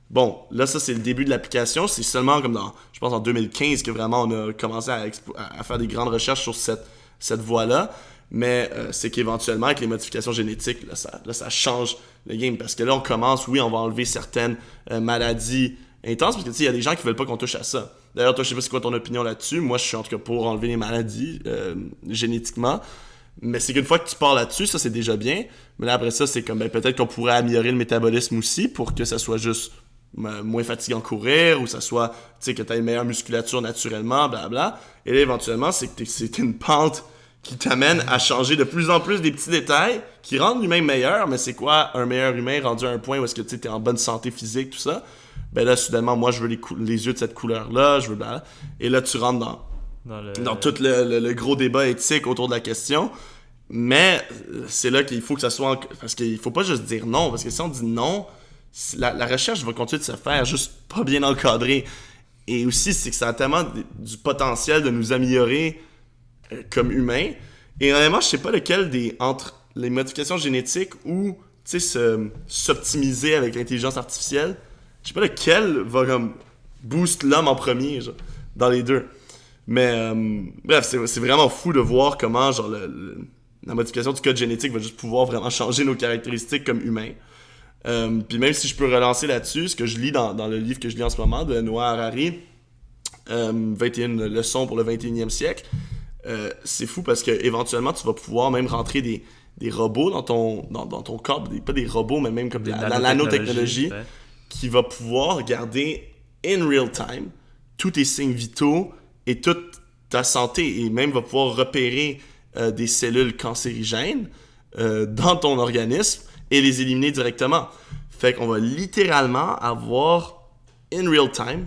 Bon, là, ça, c'est le début de l'application. C'est seulement comme je pense en 2015 que vraiment on a commencé à faire des grandes recherches sur cette voie-là. Mais c'est qu'éventuellement, avec les modifications génétiques, là, ça change le game. Parce que là, on commence, oui, on va enlever certaines maladies intenses. Parce que, tu sais, il y a des gens qui veulent pas qu'on touche à ça. D'ailleurs, toi, je sais pas c'est quoi ton opinion là-dessus. Moi, je suis en tout cas pour enlever les maladies génétiquement. Mais c'est qu'une fois que tu pars là-dessus, ça, c'est déjà bien. Mais là, après ça, c'est comme, peut-être qu'on pourrait améliorer le métabolisme aussi pour que ça soit juste moins fatigant courir, ou ça soit, tu sais, que tu aies une meilleure musculature naturellement, blabla. Et là, éventuellement, c'est une pente qui t'amène à changer de plus en plus des petits détails qui rendent l'humain meilleur. Mais c'est quoi un meilleur humain rendu à un point où est-ce que tu es en bonne santé physique, tout ça? Ben là, soudainement, moi, je veux les yeux de cette couleur-là, je veux blabla. Et là, tu rentres dans tout le gros débat éthique autour de la question. Mais c'est là qu'il faut que ça soit... Parce qu'il faut pas juste dire non, parce que si on dit non, la recherche va continuer de se faire juste pas bien encadrée. Et aussi, c'est que ça a tellement du potentiel de nous améliorer comme humains. Et honnêtement, je sais pas lequel entre les modifications génétiques ou s'optimiser avec l'intelligence artificielle, je sais pas lequel va comme boost l'homme en premier, genre, dans les deux. Mais bref, c'est vraiment fou de voir comment genre la modification du code génétique va juste pouvoir vraiment changer nos caractéristiques comme humains. Puis même si je peux relancer là-dessus, ce que je lis dans le livre que je lis en ce moment de Noah Harari, 21 leçons pour le 21e siècle, c'est fou parce que éventuellement tu vas pouvoir même rentrer des robots dans ton corps, pas des robots, mais même comme la nanotechnologie, qui va pouvoir garder in real time tous tes signes vitaux et toute ta santé, et même va pouvoir repérer des cellules cancérigènes dans ton organisme et les éliminer directement. Fait qu'on va littéralement avoir, in real time,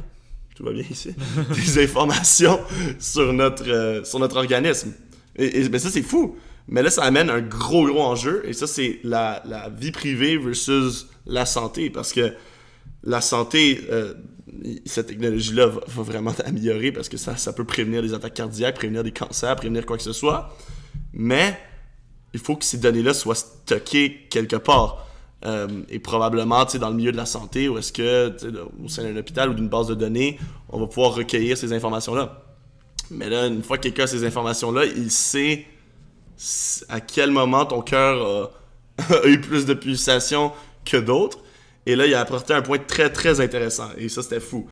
tout va bien ici, des informations sur notre organisme. Mais ça, c'est fou. Mais là, ça amène un gros enjeu. Et ça, c'est la vie privée versus la santé. Parce que la santé, cette technologie-là va vraiment t'améliorer parce que ça peut prévenir des attaques cardiaques, prévenir des cancers, prévenir quoi que ce soit. Mais il faut que ces données-là soient stockées quelque part. Et probablement, dans le milieu de la santé, ou est-ce que, au sein d'un hôpital ou d'une base de données, on va pouvoir recueillir ces informations-là. Mais là, une fois que quelqu'un a ces informations-là, il sait à quel moment ton cœur a eu plus de pulsations que d'autres. Et là, il a apporté un point très, très intéressant. Et ça, c'était fou.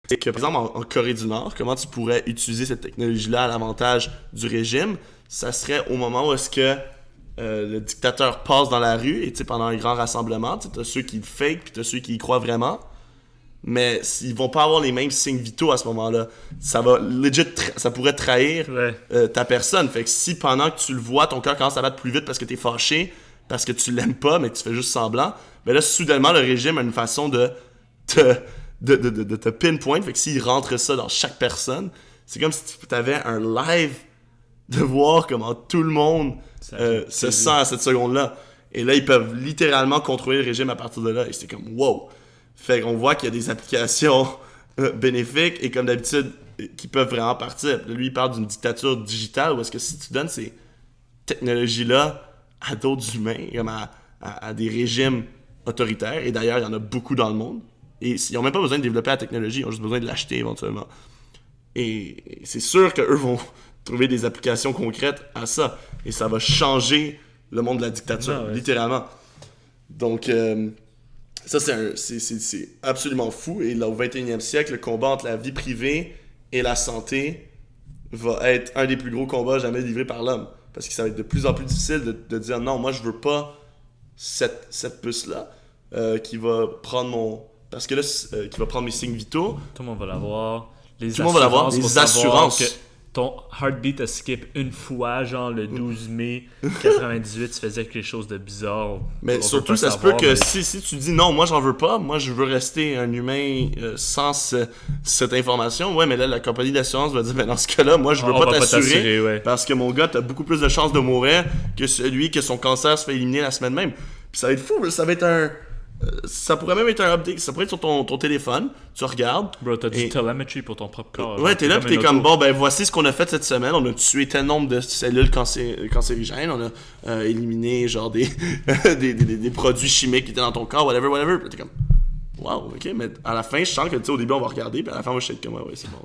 C'est que, par exemple, en Corée du Nord, comment tu pourrais utiliser cette technologie-là à l'avantage du régime? Ça serait au moment où est-ce que le dictateur passe dans la rue et pendant un grand rassemblement, t'as ceux qui le fake puis t'as ceux qui y croient vraiment, mais ils vont pas avoir les mêmes signes vitaux à ce moment-là. Ça va legit, ça pourrait trahir ta personne. Fait que si pendant que tu le vois, ton cœur commence à battre plus vite parce que t'es fâché, parce que tu l'aimes pas, mais que tu fais juste semblant, ben là, soudainement, le régime a une façon de te pinpoint. Fait que s'il rentre ça dans chaque personne, c'est comme si tu avais un live de voir comment tout le monde se sent à cette seconde-là. Et là, ils peuvent littéralement contrôler le régime à partir de là. Et c'est comme, wow! Fait qu'on voit qu'il y a des applications bénéfiques et comme d'habitude, qui peuvent vraiment partir. Lui, il parle d'une dictature digitale où est-ce que si tu donnes ces technologies-là à d'autres humains, comme à des régimes autoritaires, et d'ailleurs, il y en a beaucoup dans le monde, et ils n'ont même pas besoin de développer la technologie, ils ont juste besoin de l'acheter éventuellement. Et c'est sûr qu'eux vont trouver des applications concrètes à ça. Et ça va changer le monde de la dictature, littéralement. Donc, ça, c'est absolument fou. Et là, au 21e siècle, le combat entre la vie privée et la santé va être un des plus gros combats jamais livrés par l'homme. Parce que ça va être de plus en plus difficile de dire non, moi, je veux pas cette puce-là qui va prendre parce que là, qui va prendre mes signes vitaux. Tout le monde va l'avoir. Tout le monde va l'avoir. Les assurances. Ton heartbeat a skip une fois, genre le 12 mai 98, tu faisais quelque chose de bizarre. Mais surtout, ça se peut que si tu dis non, moi j'en veux pas, moi je veux rester un humain sans cette information, ouais, mais là la compagnie d'assurance va dire, ben dans ce cas-là, moi je veux pas t'assurer parce que mon gars, t'as beaucoup plus de chances de mourir que celui que son cancer se fait éliminer la semaine même. Puis ça va être fou, ça va être ça pourrait même être un update, ça pourrait être sur ton téléphone, tu regardes. Bro, t'as du telemetry pour ton propre corps. Ouais, t'es là pis t'es comme, bon, ben voici ce qu'on a fait cette semaine, on a tué tel nombre de cellules cancérigènes, on a éliminé genre des produits chimiques qui étaient dans ton corps, whatever. Pis t'es comme, wow, ok, mais à la fin, je sens que tu sais, au début on va regarder, pis à la fin, moi je sais comme, ouais, c'est bon.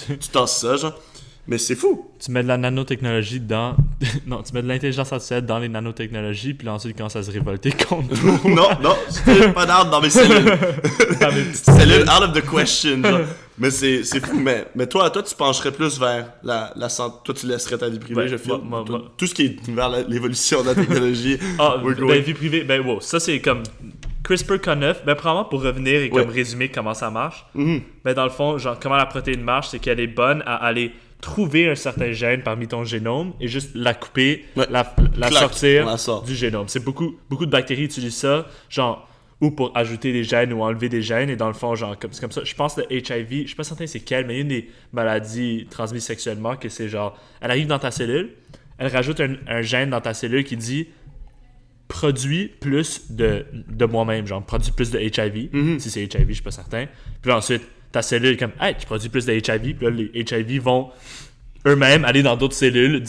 Tu tasses ça, genre. Mais c'est fou! Tu mets de la nanotechnologie dans... Non, tu mets de l'intelligence artificielle dans les nanotechnologies, puis ensuite, quand ça se révolter contre... non, c'est pas d'arbre dans mes cellules. Dans mes petites cellules, out of the question. Genre. Mais c'est fou. Mais toi, tu pencherais plus vers la santé. Toi, tu laisserais ta vie privée, je filme. Tout ce qui est vers l'évolution de la technologie. Vie privée, wow. Ça, c'est comme... CRISPR-Cas9, probablement pour revenir et comme résumer comment ça marche. Mais dans le fond, genre, comment la protéine marche, c'est qu'elle est bonne à aller trouver un certain gène parmi ton génome et juste la couper, la sortir du génome. C'est beaucoup de bactéries utilisent ça, genre, ou pour ajouter des gènes ou enlever des gènes, et dans le fond, genre, c'est comme ça. Je pense que le HIV, je suis pas certain c'est quelle, mais il y a une des maladies transmises sexuellement que c'est genre, elle arrive dans ta cellule, elle rajoute un gène dans ta cellule qui dit produit plus de moi-même, genre, produit plus de HIV, si c'est HIV, je suis pas certain. Puis là, ensuite, ta cellule est comme, hey, tu produis plus de HIV, puis là, les HIV vont eux-mêmes aller dans d'autres cellules,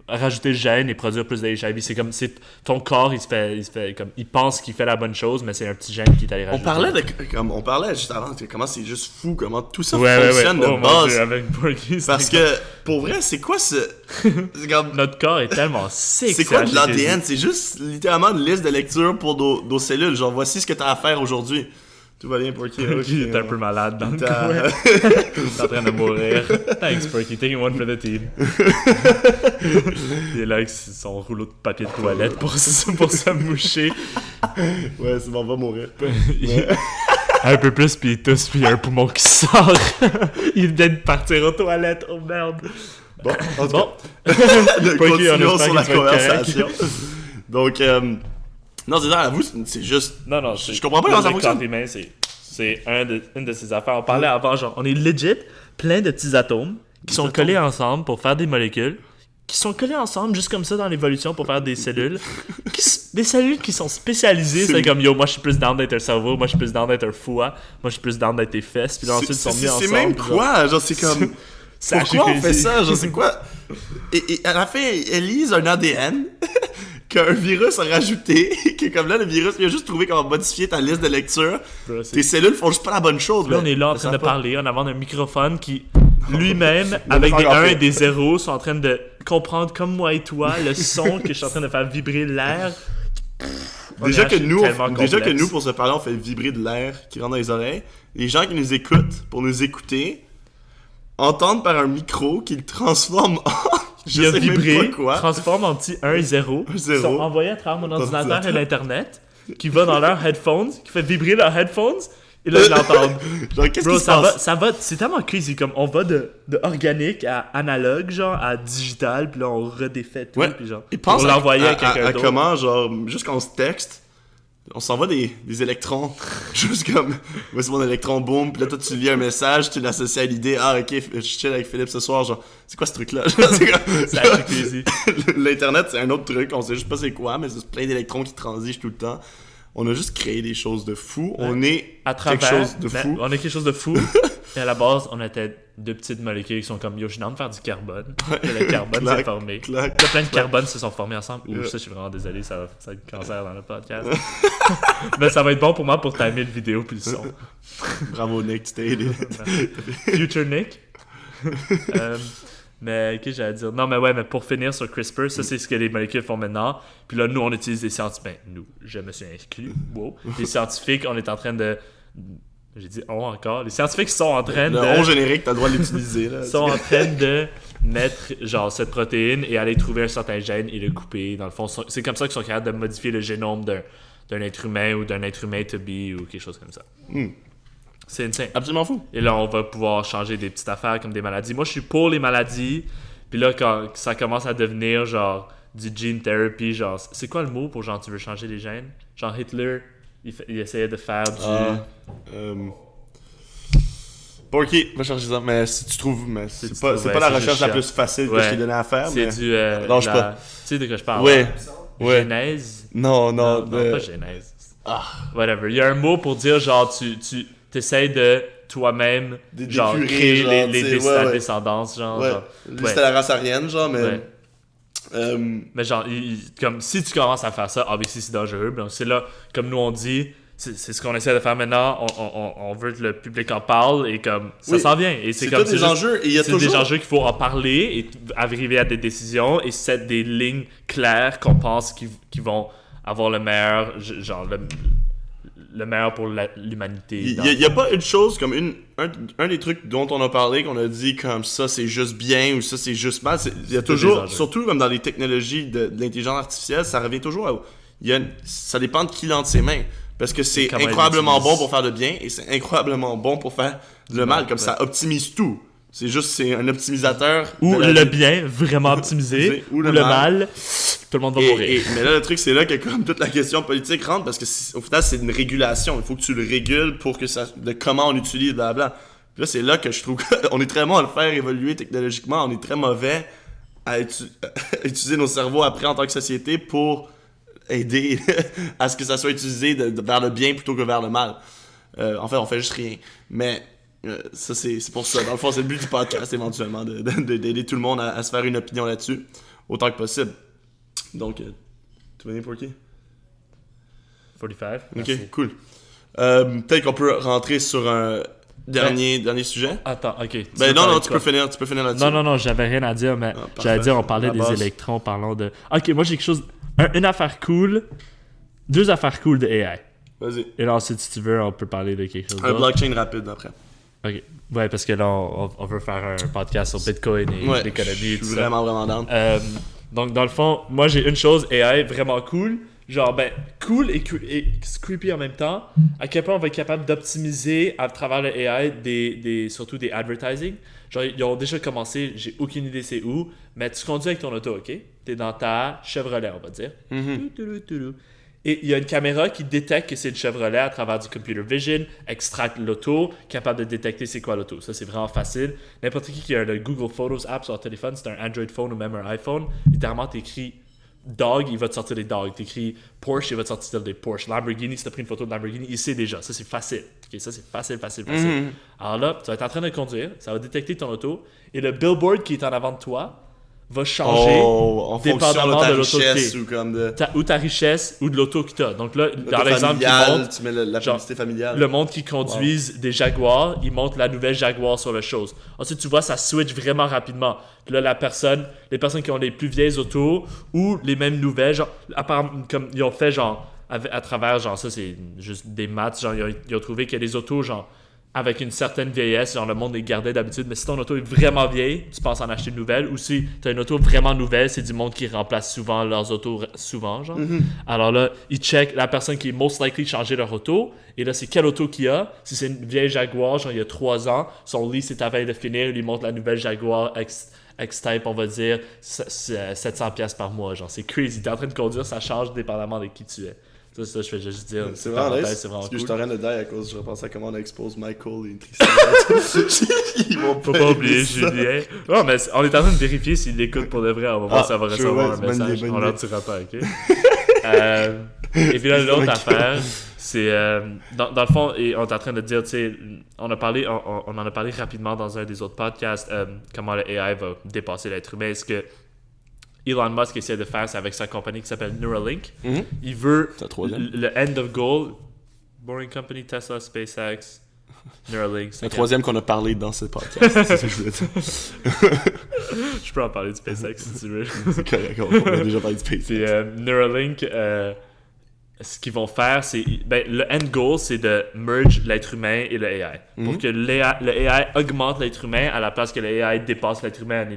rajouter le gène et produire plus de HIV. C'est comme, c'est ton corps, il se fait comme, il pense qu'il fait la bonne chose, mais c'est un petit gène qui est allé rajouter. On parlait juste avant, comment c'est juste fou, comment tout ça fonctionne de base. Dieu, avec Borky, parce que, pour vrai, c'est quoi ce... Notre corps est tellement sick. C'est quoi de l'ADN? C'est juste littéralement une liste de lecture pour nos cellules. Genre, voici ce que t'as à faire aujourd'hui. Tout va bien, Porky. Il est un peu malade dans le coin. Il est en train de mourir. Thanks, Porky. Taking one for the team. Il est là avec son rouleau de papier de toilette pour se moucher. Ouais, c'est bon, on va mourir. Un peu plus, puis il tousse, puis il y a un poumon qui sort. Il vient de partir aux toilettes. Oh merde. Bon. Continuons sur la conversation. Donc, non, c'est ça, à vous, c'est juste. Non, je comprends pas comment ça fonctionne. Le corps humain, c'est une de ces affaires. On parlait avant, genre, on est legit plein de petits atomes qui sont collés ensemble pour faire des molécules, qui sont collés ensemble juste comme ça dans l'évolution pour faire des cellules. Des cellules qui sont spécialisées. C'est comme, yo, moi je suis plus down d'être un cerveau, moi je suis plus down d'être un foie, moi je suis plus down d'être tes fesses. Puis là, ensuite, ils sont mis ensemble. C'est même quoi? Genre, c'est comme. Pourquoi on fait ça? Genre, c'est quoi? Et à la fin, elle lise un ADN qu'un virus a rajouté, que comme là, le virus, il a juste trouvé comment modifier ta liste de lecture. Bro, tes cellules font juste pas la bonne chose. Là, on est là en train de parler, en avant d'un microphone qui, lui-même, avec des 1 et des 0, sont en train de comprendre, comme moi et toi, le son que je suis en train de faire vibrer l'air. Déjà que nous, pour se parler, on fait vibrer de l'air qui rentre dans les oreilles. Les gens qui nous écoutent, pour nous écouter, entendent par un micro qui le transforme en... Il a vibré, transforme en petit 1 et 0. Ils sont envoyés à travers mon ordinateur et l'internet, qui va dans leurs headphones, qui fait vibrer leurs headphones, et là ils l'entendent. Genre, qu'est-ce Bro, qui se passe? ça va, c'est tellement crazy, comme on va de organique à analogue, genre à digital, puis là on redéfait tout, puis genre on l'envoyer à quelqu'un d'autre. Comment, genre, juste quand on se texte, on s'envoie des électrons, juste comme, voici mon électron, boom, puis là toi tu lis un message, tu l'associes à l'idée, ah ok, je chill avec Philippe ce soir, genre, c'est quoi ce truc-là? C'est assez crazy. L'internet c'est un autre truc, on sait juste pas c'est quoi, mais c'est plein d'électrons qui transigent tout le temps. On a juste créé des choses de fou. On est quelque chose de fou. On est quelque chose de fou. Et à la base, on était deux petites molécules qui sont comme yo, je suis dans de faire du carbone. Et le carbone s'est formé. Plein de carbone se sont formés ensemble. Ouh, ça, je suis vraiment désolé, ça va être cancer dans le podcast. Mais ça va être bon pour moi pour timer le vidéo puis le son. Bravo, Nick, tu t'es aidé. Future Nick. Mais qu'est-ce que j'allais dire? Non, mais ouais, mais pour finir sur CRISPR, ça c'est ce que les molécules font maintenant. Puis là, nous, on utilise des scientifiques. Ben, nous, je me suis inscrit. Wow. Les scientifiques, on est en train de. J'ai dit on encore. Les scientifiques sont en train de. Le on générique, t'as le droit de l'utiliser. Là. Sont en train de mettre, genre, cette protéine et aller trouver un certain gène et le couper. Dans le fond, c'est comme ça qu'ils sont capables de modifier le génome d'un être humain ou d'un être humain to be ou quelque chose comme ça. C'est insane. Absolument fou. Et là, on va pouvoir changer des petites affaires comme des maladies. Moi, je suis pour les maladies. Puis là, quand ça commence à devenir genre du gene therapy, genre, c'est quoi le mot pour genre tu veux changer les gènes? Genre Hitler, il essayait de faire du... Bon, ok, va chercher ça, mais si tu trouves, mais c'est pas la recherche la plus facile que je t'ai donnée à faire. C'est mais... du... Lâche pas. Tu sais de quoi je parle? Ouais. Genèse? Non, pas genèse. Whatever. Il y a un mot pour dire genre tu t'essayes de toi-même genre créer la descendance genre. Lui c'était la race aryenne genre mais mais genre comme si tu commences à faire ça obviously c'est dangereux. Donc c'est là comme nous on dit c'est ce qu'on essaie de faire maintenant, on veut que le public en parle et comme ça s'en vient et c'est comme des enjeux et il y a toujours des enjeux qu'il faut en parler et arriver à des décisions et set des lignes claires qu'on pense qui vont avoir le meilleur genre le meilleur pour l'humanité. Il y a pas une chose comme un des trucs dont on a parlé qu'on a dit comme ça c'est juste bien ou ça c'est juste mal. Il y a toujours, surtout comme dans les technologies de l'intelligence artificielle, ça revient toujours à... ça dépend de qui l'a entre ses mains. Parce que c'est incroyablement bon pour faire le bien et c'est incroyablement bon pour faire le mal. Comme ça optimise tout. C'est un optimisateur. Ou le bien, vraiment optimisé. Ou le mal, tout le monde va mourir. Mais là, le truc, c'est là que comme toute la question politique rentre parce que au final, c'est une régulation. Il faut que tu le régules pour que ça. De comment on utilise, blablabla. Puis là, c'est là que je trouve qu'on est très bon à le faire évoluer technologiquement. On est très mauvais à utiliser nos cerveaux après en tant que société pour aider à ce que ça soit utilisé vers le bien plutôt que vers le mal. En fait, on fait juste rien. Mais. Ça c'est pour ça. Dans le fond, c'est le but du podcast éventuellement d'aider tout le monde à se faire une opinion là-dessus autant que possible. Donc, tu vas venir pour qui? 45. Ok, cool. Peut-être qu'on peut rentrer sur un dernier sujet. Attends, ok. Ben non, tu peux finir là-dessus. Non, j'avais rien à dire, mais j'allais dire, on parlait des électrons, parlons de... Ok, moi j'ai quelque chose... Une affaire cool, deux affaires cool de AI. Vas-y. Et là, si tu veux, on peut parler de quelque chose d'autre. Un blockchain rapide après. Ok. Ouais, parce que là, on veut faire un podcast sur Bitcoin et l'économie et tout ça. Je suis vraiment down. Donc, dans le fond, moi, j'ai une chose AI vraiment cool. genre, ben, cool et creepy en même temps, à quel point on va être capable d'optimiser à travers le AI surtout des advertising. Genre, ils ont déjà commencé, j'ai aucune idée c'est où, mais tu conduis avec ton auto, ok? T'es dans ta Chevrolet, on va dire. Et il y a une caméra qui détecte que c'est une Chevrolet à travers du computer vision, extracte l'auto, capable de détecter c'est quoi l'auto. Ça, c'est vraiment facile. N'importe qui a le Google Photos app sur leur téléphone, c'est un Android phone ou même un iPhone, littéralement, t'écris dog, il va te sortir des dogs. T'écris Porsche, il va te sortir des Porsche. Lamborghini, si t'as pris une photo de Lamborghini, il sait déjà. Ça, c'est facile. Okay, ça, c'est facile. Alors là, tu vas être en train de conduire, ça va détecter ton auto, et le billboard qui est en avant de toi va changer en dépendamment fonction de l'auto que richesse t'es. ou comme de... Ou ta richesse ou de l'auto que t'as. Donc là, dans L'auto l'exemple qui familiale, montre, tu mets la publicité familiale. le monde qui conduisent des Jaguars, ils montrent la nouvelle Jaguar sur le chose. Ensuite, tu vois, ça switch vraiment rapidement. Puis là, les personnes qui ont les plus vieilles autos ou les mêmes nouvelles, genre, comme ils ont fait, genre, à travers, genre, ça, c'est juste des maths, genre, ils ont trouvé qu'il y a des autos, genre, avec une certaine vieillesse, genre le monde les gardait d'habitude, mais si ton auto est vraiment vieille, tu penses en acheter une nouvelle, ou si tu as une auto vraiment nouvelle, c'est du monde qui remplace souvent leurs autos, genre. Alors là, ils checkent la personne qui est most likely de changer leur auto, et là, c'est quelle auto qu'il y a. Si c'est une vieille Jaguar, genre il y a 3 ans, son lease est à veille de finir, il lui montre la nouvelle Jaguar X-Type, on va dire, 700$ par mois, genre c'est crazy. T'es en train de conduire, ça change dépendamment de qui tu es. Ça, je fais juste dire. C'est vraiment nice. C'est vraiment parce que cool. je suis en train de dire à cause je repensais à comment on expose Michael et Tristan. Ils vont Faut pas oublier Julien. Non, mais on est en train de vérifier s'il l'écoute pour de vrai. On va voir si ça va recevoir un message. On leur tirera pas, ok? Et puis là, l'autre affaire, c'est. Dans le fond, et on est en train de dire, tu sais, on en a parlé rapidement dans un des autres podcasts, comment le AI va dépasser l'être humain. Est-ce que Elon Musk essaie de faire ça avec sa compagnie qui s'appelle Neuralink. Il veut le end of goal. Boring Company, Tesla, SpaceX, Neuralink. C'est le troisième qu'on a parlé dans ce podcast. C'est ça que je voulais dire. Je peux en parler de SpaceX si tu veux. C'est correct, on a déjà parlé de SpaceX. Puis Neuralink, ce qu'ils vont faire, c'est... Ben, le end goal, c'est de merge l'être humain et le AI. Pour que le AI augmente l'être humain à la place que le AI dépasse l'être humain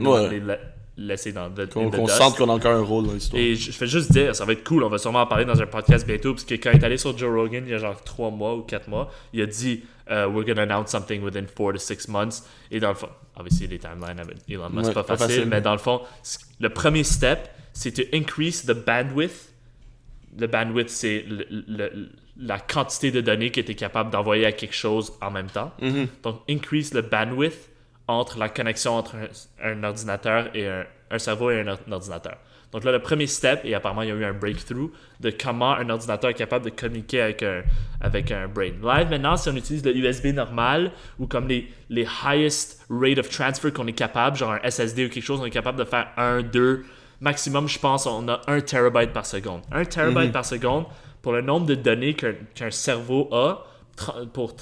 laisser dans qu'on sente qu'on a encore un rôle dans l'histoire. Et je fais juste dire, ça va être cool, on va sûrement en parler dans un podcast bientôt, parce que quand il est allé sur Joe Rogan il y a genre 3 mois ou 4 mois, il a dit we're gonna announce something within 4 to 6 months. Et dans le fond, obviously les timelines avec Elon Musk, c'est pas facile, mais dans le fond, le premier step, c'est to increase the bandwidth. Le bandwidth, c'est la quantité de données que tu es capable d'envoyer à quelque chose en même temps. Donc, increase le bandwidth entre la connexion entre un ordinateur et un cerveau et un ordinateur. Donc là, le premier step, et apparemment il y a eu un breakthrough de comment un ordinateur est capable de communiquer avec un brain. Live, maintenant, si on utilise le USB normal ou comme les highest rate of transfer qu'on est capable, genre un SSD ou quelque chose, on est capable de faire 1, 2, maximum, je pense, on a 1 terabyte par seconde. 1 terabyte par seconde, pour le nombre de données qu'un cerveau a, pour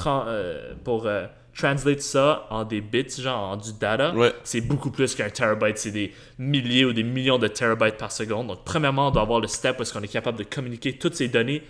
translate ça en des bits, genre en du data, c'est beaucoup plus qu'un terabyte. C'est des milliers ou des millions de terabytes par seconde. Donc, premièrement, on doit avoir le step où est-ce qu'on est capable de communiquer toutes ces données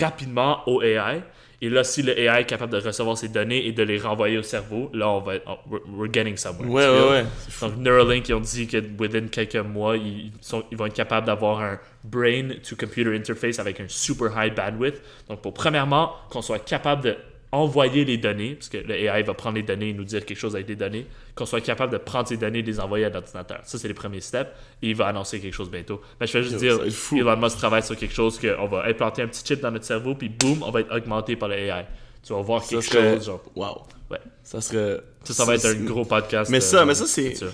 rapidement au AI. Et là, si le AI est capable de recevoir ces données et de les renvoyer au cerveau, là, we're getting somewhere. Ouais. Donc, Neuralink, ils ont dit que within quelques mois, ils vont être capables d'avoir un brain-to-computer interface avec un super high bandwidth. Donc, premièrement, qu'on soit capable de envoyer les données, parce que le AI va prendre les données et nous dire quelque chose avec des données, qu'on soit capable de prendre ces données et de les envoyer à l'ordinateur. Ça, c'est les premiers steps, et il va annoncer quelque chose bientôt. Mais je vais juste dire, Elon Musk travaille sur quelque chose qu'on va implanter un petit chip dans notre cerveau, puis boum, on va être augmenté par le AI. Tu vas voir quelque chose, genre... Wow. Ouais. Ça va être un gros podcast. Mais ça, c'est... Ça,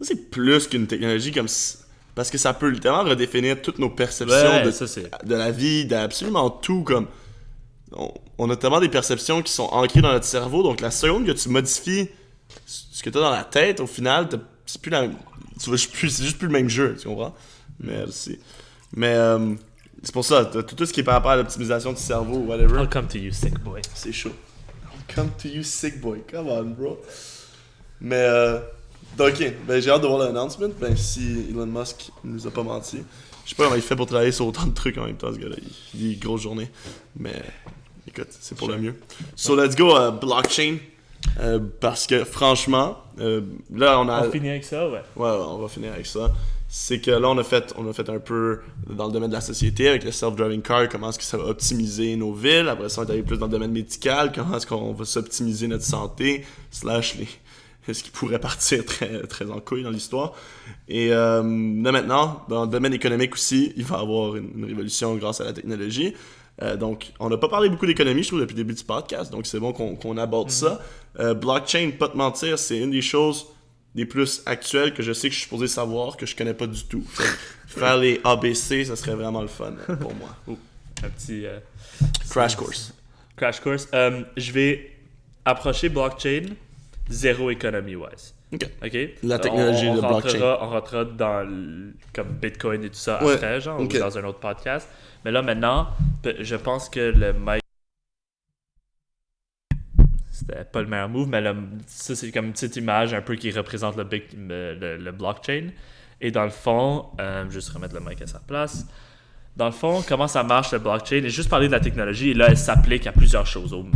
c'est plus qu'une technologie comme... Parce que ça peut littéralement redéfinir toutes nos perceptions de la vie, d'absolument tout, comme... On a tellement des perceptions qui sont ancrées dans notre cerveau, donc la seconde que tu modifies ce que tu as dans la tête, au final, c'est plus la même... c'est juste plus le même jeu, tu comprends? Mais c'est pour ça, tout ce qui est par rapport à l'optimisation du cerveau ou whatever. I'll come to you, sick boy. C'est chaud. I'll come to you, sick boy. Come on, bro. Mais, ok, j'ai hâte de voir l'announcement, si Elon Musk nous a pas menti. Je sais pas comment il fait pour travailler sur autant de trucs en même temps, ce gars-là. Il a une grosse journée. Mais, écoute, c'est pour le mieux. So, let's go blockchain. Parce que, franchement, là, on a... On finit avec ça, ouais. Ouais, on va finir avec ça. c'est que là, on a fait un peu dans le domaine de la société avec le self-driving car, comment est-ce que ça va optimiser nos villes. Après ça, on est allé plus dans le domaine médical, comment est-ce qu'on va s'optimiser notre santé, / ce qui pourrait partir très, très en couille dans l'histoire. Et là maintenant, dans le domaine économique aussi, il va y avoir une révolution grâce à la technologie. Donc, on n'a pas parlé beaucoup d'économie, je trouve, depuis le début du podcast, donc c'est bon qu'on aborde ça. Blockchain, pas te mentir, c'est une des choses des plus actuelles que je sais que je suis supposé savoir, que je connais pas du tout. Faire les ABC, ça serait vraiment le fun pour moi. Un petit... Crash course. Crash course. Je vais approcher blockchain zéro economy-wise. OK. Okay? La technologie de blockchain. On rentrera dans comme Bitcoin et tout ça après, genre, ou dans un autre podcast. Mais là, maintenant, je pense que le mic... C'était pas le meilleur move, mais ça, c'est comme une petite image un peu qui représente le blockchain. Et dans le fond, juste remettre le mic à sa place. Dans le fond, comment ça marche le blockchain? Et juste parler de la technologie, et là, elle s'applique à plusieurs choses. Aux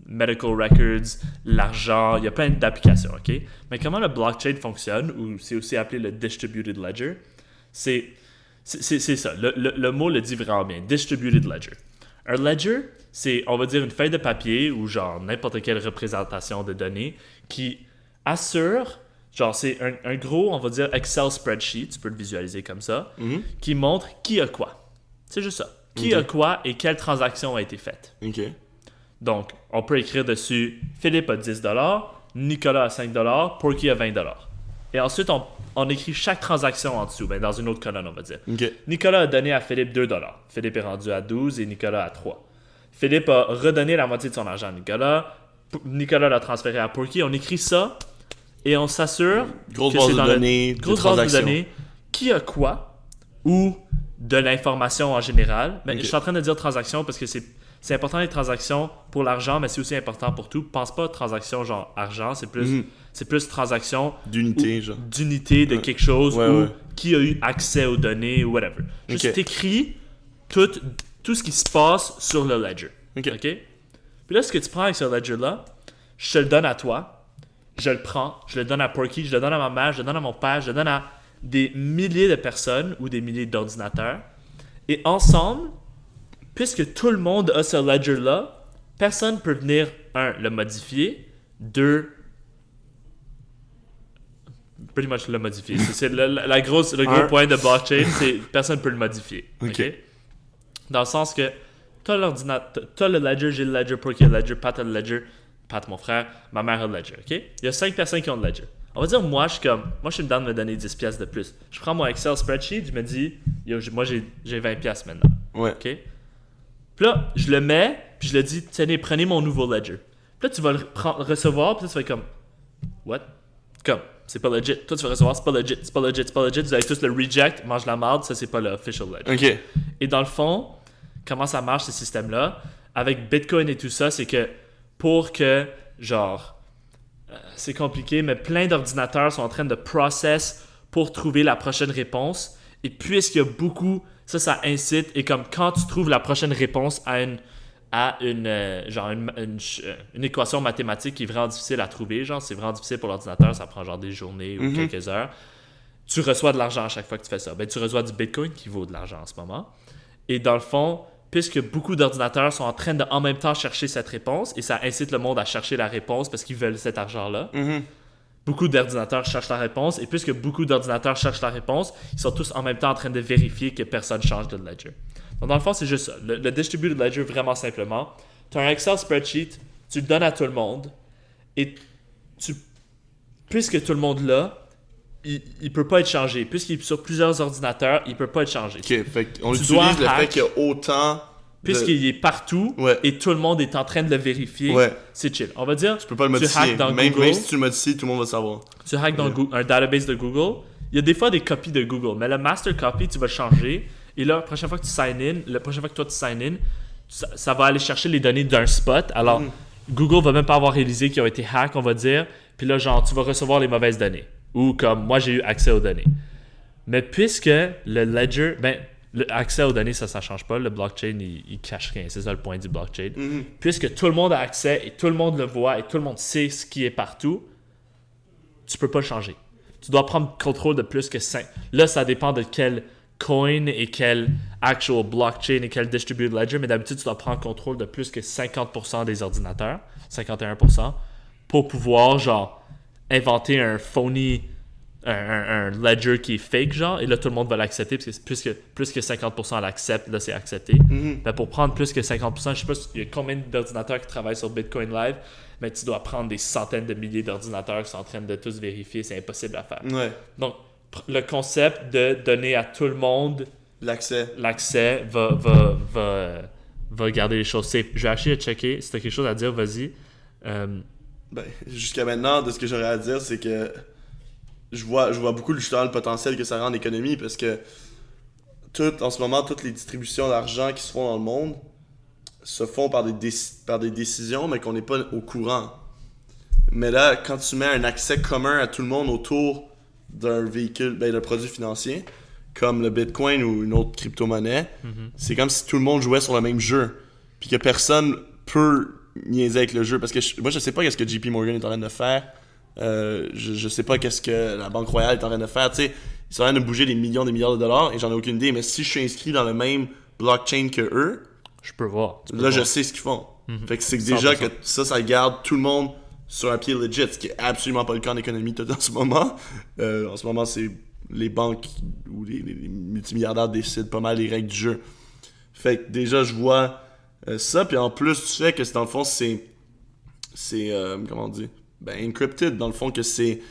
medical records, l'argent, il y a plein d'applications, OK? Mais comment le blockchain fonctionne, ou c'est aussi appelé le distributed ledger, c'est ça. Le mot le dit vraiment bien. Distributed ledger. Un ledger, c'est, on va dire, une feuille de papier ou genre n'importe quelle représentation de données qui assure, genre c'est un gros, on va dire, Excel spreadsheet, tu peux le visualiser comme ça, qui montre qui a quoi. C'est juste ça. Qui a quoi et quelle transaction a été faite. OK. Donc, on peut écrire dessus Philippe a $10, Nicolas a $5, Porky a $20. Et ensuite, on écrit chaque transaction en dessous, dans une autre colonne, on va dire. Okay. Nicolas a donné à Philippe $2. Philippe est rendu à 12 et Nicolas à 3. Philippe a redonné la moitié de son argent à Nicolas. Nicolas l'a transféré à Porky. On écrit ça et on s'assure grosse base de données, grosse base de données, qui a quoi ou de l'information en général. Mais je suis en train de dire transaction parce que c'est important les transactions pour l'argent, mais c'est aussi important pour tout. Pense pas transaction genre argent, c'est plus transaction d'unité, genre. D'unité de quelque chose ou qui a eu accès aux données ou whatever. Juste t'écris tout ce qui se passe sur le ledger. OK? Puis là, ce que tu prends avec ce ledger-là, je te le donne à toi, je le prends, je le donne à Porky, je le donne à ma mère, je le donne à mon père, je le donne à des milliers de personnes ou des milliers d'ordinateurs. Et ensemble, puisque tout le monde a ce ledger-là, personne ne peut venir, 1, le modifier, 2, pretty much le modifier. C'est le gros point de blockchain, c'est personne ne peut le modifier. OK? Dans le sens que t'as l'ordinateur, t'as le ledger, j'ai le ledger, Porky a le ledger, Pat a le ledger, Pat mon frère, ma mère a le ledger. OK? Il y a 5 personnes qui ont le ledger. On va dire, moi, je suis dans de me donner 10 piastres de plus. Je prends mon Excel spreadsheet, je me dis, moi, j'ai 20 piastres maintenant. Ouais. OK? Puis là, je le mets, puis je le dis, tenez, prenez mon nouveau ledger. Puis là, tu vas le recevoir, puis là, tu vas être comme, what? Comme, c'est pas legit. Toi, tu vas recevoir, c'est pas legit, c'est pas legit, c'est pas legit. Vous avez tous le reject, mange la marde, ça, c'est pas le official ledger. OK. Et dans le fond, comment ça marche, ce système-là, avec Bitcoin et tout ça, c'est que pour que, genre, c'est compliqué, mais plein d'ordinateurs sont en train de process pour trouver la prochaine réponse. Et puisqu'il y a beaucoup, ça incite. Et comme quand tu trouves la prochaine réponse à une équation mathématique qui est vraiment difficile à trouver, genre c'est vraiment difficile pour l'ordinateur, ça prend genre des journées ou quelques heures, tu reçois de l'argent à chaque fois que tu fais ça. Ben, tu reçois du Bitcoin qui vaut de l'argent en ce moment. Et dans le fond, puisque beaucoup d'ordinateurs sont en train de en même temps chercher cette réponse, et ça incite le monde à chercher la réponse parce qu'ils veulent cet argent-là. Beaucoup d'ordinateurs cherchent la réponse, et puisque beaucoup d'ordinateurs cherchent la réponse, ils sont tous en même temps en train de vérifier que personne change de ledger. Donc dans le fond, c'est juste ça. Le distributed ledger, vraiment simplement, tu as un Excel spreadsheet, tu le donnes à tout le monde, et puisque tout le monde l'a, il peut pas être changé. Puisqu'il est sur plusieurs ordinateurs, il peut pas être changé. OK, fait qu'on utilise le fait qu'il y a autant... Puisqu'il est partout et tout le monde est en train de le vérifier, c'est chill. On va dire, tu peux pas le modifier. Même si tu le modifies, tout le monde va savoir. Tu hackes dans un database de Google. Il y a des fois des copies de Google, mais le master copy, tu vas changer. Et là, la prochaine fois que tu sign in, ça va aller chercher les données d'un spot. Alors, Google va même pas avoir réalisé qu'ils ont été hacked, on va dire. Puis là, genre, tu vas recevoir les mauvaises données. Ou comme, moi, j'ai eu accès aux données. Mais puisque le ledger... L'accès aux données, ça change pas. Le blockchain, il cache rien. C'est ça le point du blockchain. Puisque tout le monde a accès et tout le monde le voit et tout le monde sait ce qui est partout, tu peux pas le changer. tu dois prendre contrôle de plus que 5. Là, ça dépend de quel coin et quel actual blockchain et quel distributed ledger, mais d'habitude, tu dois prendre contrôle de plus que 50% des ordinateurs, 51%, pour pouvoir, genre, inventer un phony, un ledger qui est fake, genre, et là, tout le monde va l'accepter, parce que plus que 50% l'acceptent, là, c'est accepté. Mais pour prendre plus que 50%, je sais pas il y a combien d'ordinateurs qui travaillent sur Bitcoin Live, mais tu dois prendre des centaines de milliers d'ordinateurs qui sont en train de tous vérifier, c'est impossible à faire. Ouais. Donc, le concept de donner à tout le monde l'accès va garder les choses safe. Je vais acheter à checker. Si tu as quelque chose à dire, vas-y. Jusqu'à maintenant, de ce que j'aurais à dire, c'est que je vois beaucoup justement le potentiel que ça rend en économie, parce que en ce moment, toutes les distributions d'argent qui se font dans le monde se font par des décisions, mais qu'on n'est pas au courant. Mais là, quand tu mets un accès commun à tout le monde autour d'un véhicule, d'un produit financier, comme le Bitcoin ou une autre crypto-monnaie, c'est comme si tout le monde jouait sur le même jeu, puis que personne peut niaiser avec le jeu. Parce que moi, je sais pas qu'est-ce que JP Morgan est en train de faire. Je sais pas qu'est-ce que la Banque Royale est en train de faire. Tu sais, ils sont en train de bouger des milliards de dollars, et j'en ai aucune idée. Mais si je suis inscrit dans le même blockchain que eux, je peux voir. Je sais ce qu'ils font. Fait que c'est déjà 100%. Que ça garde tout le monde sur un pied legit, ce qui est absolument pas le cas en économie en ce moment. En ce moment, c'est les banques ou les multimilliardaires décident pas mal les règles du jeu. Fait que déjà, je vois ça. Puis en plus, tu sais que dans le fond, c'est comment on dit? Encrypted, dans le fond, que c'est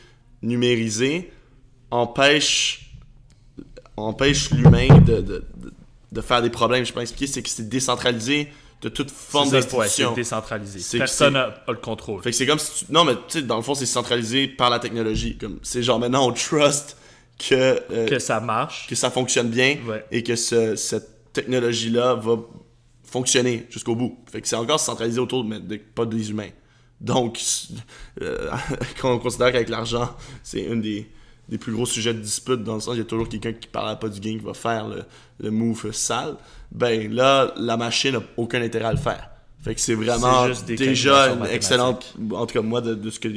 numérisé, empêche l'humain de faire des problèmes. Je peux expliquer, c'est que c'est décentralisé de toute forme d'institution. C'est décentralisé. Personne n'a le contrôle. Fait que c'est comme si non, mais tu sais, dans le fond, c'est centralisé par la technologie. Comme c'est genre maintenant, on trust que ça marche, que ça fonctionne bien, et que cette technologie-là va fonctionner jusqu'au bout. Fait que c'est encore centralisé autour, mais pas des humains. Donc, quand on considère qu'avec l'argent, c'est un des plus gros sujets de dispute, dans le sens il y a toujours quelqu'un qui parle pas du gain qui va faire le move sale, là, la machine n'a aucun intérêt à le faire. Fait que c'est vraiment déjà une excellente... En tout cas, moi, de ce que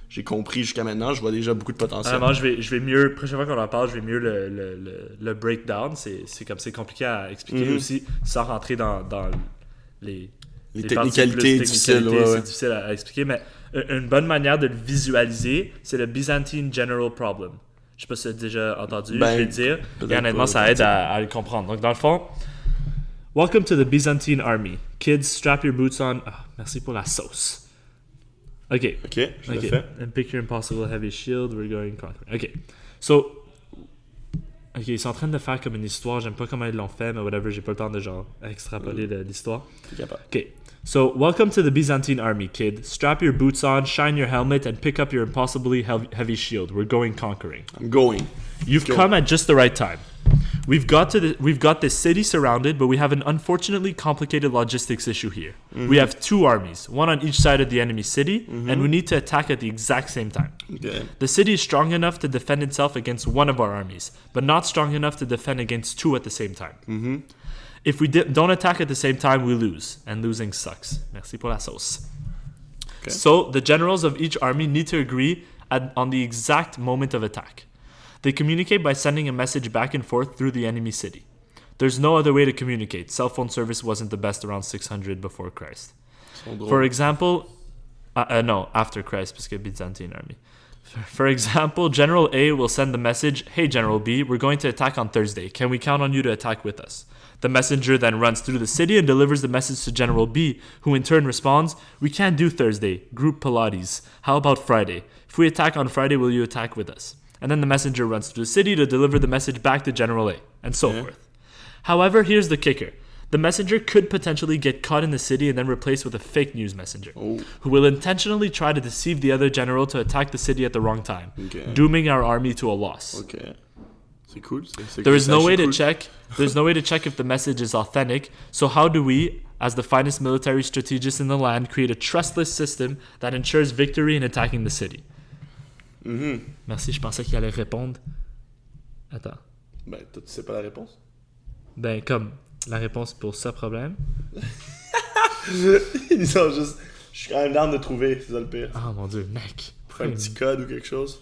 j'ai compris jusqu'à maintenant, je vois déjà beaucoup de potentiel. Alors, je vais mieux... Prochaine fois qu'on en parle, je vais mieux le breakdown. C'est comme c'est compliqué à expliquer aussi, sans rentrer dans les technicalités difficiles. C'est difficile à expliquer, mais une bonne manière de le visualiser, c'est le Byzantine General Problem. Je sais pas si tu as déjà entendu, je vais le dire. Et honnêtement, ça aide à le comprendre. Donc, dans le fond, welcome to the Byzantine Army. Kids, strap your boots on. Ah, merci pour la sauce. Ok, je l'ai fait. And pick your impossible heavy shield, we're going conquer. Ok, so... Ok, ils sont en train de faire comme une histoire, j'aime pas comment ils l'ont fait, mais whatever, j'ai pas le temps de genre extrapoler l'histoire. T'es capable. Ok, so welcome to the Byzantine army, kid. Strap your boots on, shine your helmet, and pick up your impossibly heavy shield. We're going conquering. I'm going. You've come at just the right time. We've got this city surrounded, but we have an unfortunately complicated logistics issue here. We have two armies, one on each side of the enemy city, and we need to attack at the exact same time. Okay. The city is strong enough to defend itself against one of our armies, but not strong enough to defend against two at the same time. If we don't attack at the same time, we lose, and losing sucks. Merci pour la sauce. Okay. So the generals of each army need to agree on the exact moment of attack. They communicate by sending a message back and forth through the enemy city. There's no other way to communicate. Cell phone service wasn't the best around 600 before Christ. For example, no, after Christ, parce que Byzantine army. For example, General A will send the message, "Hey General B, we're going to attack on Thursday. Can we count on you to attack with us?" The messenger then runs through the city and delivers the message to General B, who in turn responds, "We can't do Thursday. Group Pilates. How about Friday? If we attack on Friday, will you attack with us?" And then the messenger runs through the city to deliver the message back to General A, and so forth. However, here's the kicker. The messenger could potentially get caught in the city and then replaced with a fake news messenger, who will intentionally try to deceive the other general to attack the city at the wrong time, dooming our army to a loss. Okay. C'est cool. There's no way to check if the message is authentic, so how do we, as the finest military strategists in the land, create a trustless system that ensures victory in attacking the city? Merci, je pensais qu'il allait répondre. Attends. Ben, toi, tu sais pas la réponse? Ben, comme la réponse pour ce problème. Ils sont juste... Je suis quand même down de trouver, c'est ça le pire. Ah, mon Dieu, mec. Un petit code ou quelque chose?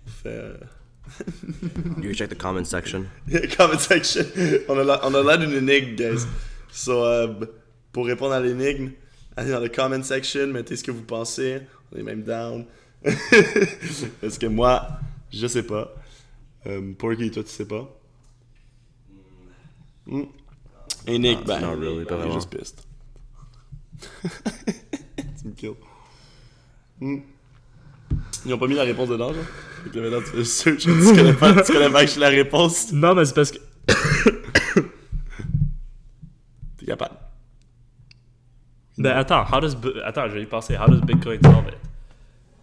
Fait... You check the comment section. Comment section. On a l'air d'une énigme, guys. So, pour répondre à l'énigme, allez dans le comment section, mettez ce que vous pensez. On est même down. Parce que moi, je sais pas. Porky, toi, tu sais pas? Et Nick, ben, not really, il est juste piste. Tu me kills. Ils ont pas mis la réponse dedans, genre? Fait que maintenant, tu fais search, tu connais pas actually la réponse. Non, mais c'est parce que... T'es capable. Ben attends, je vais y passer. How does Bitcoin solve it?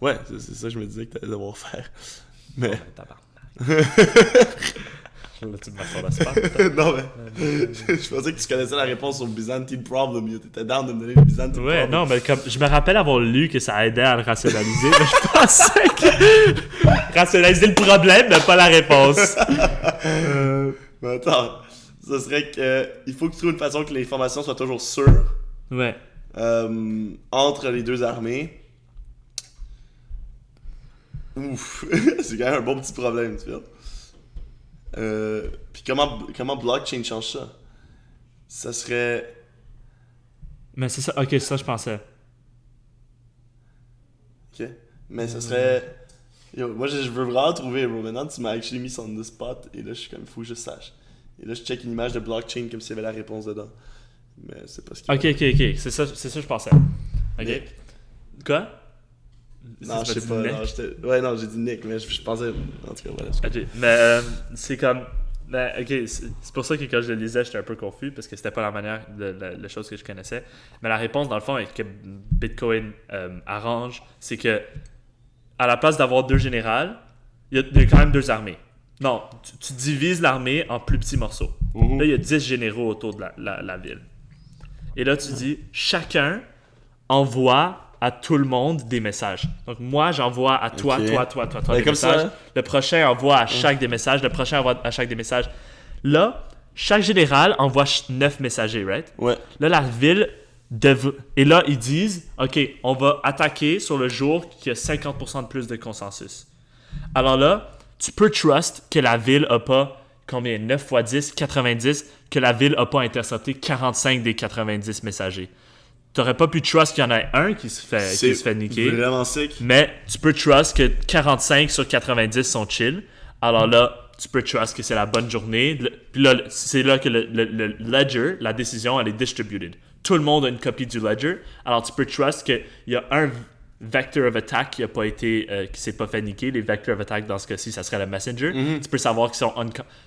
Ouais, c'est ça que je me disais que t'allais devoir faire. Mais... Là, tu me mets sur la spot. Non, mais... je pensais que tu connaissais la réponse au Byzantine Problem. Yo. T'étais down de me donner le Byzantine Ouais, Problem. non, mais comme je me rappelle avoir lu que ça aidait à le rationaliser, mais je pensais que... rationaliser le problème, mais pas la réponse. Mais attends, ça serait que... il faut que tu trouves une façon que l'information soit toujours sûre. Ouais. Entre les deux armées. Ouf, c'est quand même un bon petit problème, tu vois. Puis comment blockchain change ça? Ça serait... Mais c'est ça, ok, ça je pensais. Ok, mais ça serait... Yo, moi je veux vraiment trouver, bro. Maintenant tu m'as actually mis on the spot et là je suis comme fou, je sache. Et là je check une image de blockchain comme s'il y avait la réponse dedans. Mais c'est pas ce qu'il Ok, c'est ça je pensais. Ok. Nick. Quoi? Non, je sais pas. Ouais, non, j'ai dit Nick, mais je pensais... En tout cas, voilà. Ok, mais c'est comme... Ben, ok, c'est pour ça que quand je le lisais, j'étais un peu confus, parce que c'était pas la manière, la chose que je connaissais. Mais la réponse, dans le fond, et que Bitcoin arrange, c'est que à la place d'avoir deux générales, il y a quand même deux armées. Non, tu divises l'armée en plus petits morceaux. Là, il y a 10 généraux autour de la ville. Et là, tu dis, chacun envoie à tout le monde des messages. Donc, moi, j'envoie à toi, Ok. toi Mais des comme messages. ça? Le prochain envoie à chaque des messages. Le prochain envoie à chaque des messages. Là, chaque général envoie 9 messagers, right? Ouais. Là, la ville et là, ils disent, OK, on va attaquer sur le jour qui a 50% de plus de consensus. Alors là, tu peux trust que la ville a pas, combien? 9 x 10, 90, que la ville a pas intercepté 45 des 90 messagers. T'aurais pas pu trust qu'il y en a un qui se fait niquer. Vraiment sick. Mais tu peux trust que 45 sur 90 sont chill. Alors là, tu peux trust que c'est la bonne journée. Puis là, c'est là que le ledger, la décision, elle est distributed. Tout le monde a une copie du ledger. Alors tu peux trust qu'il y a un vector of attack qui a pas été, qui s'est pas fait niquer. Les vectors of attack, dans ce cas-ci, ça serait le messenger. Tu peux savoir qu'ils sont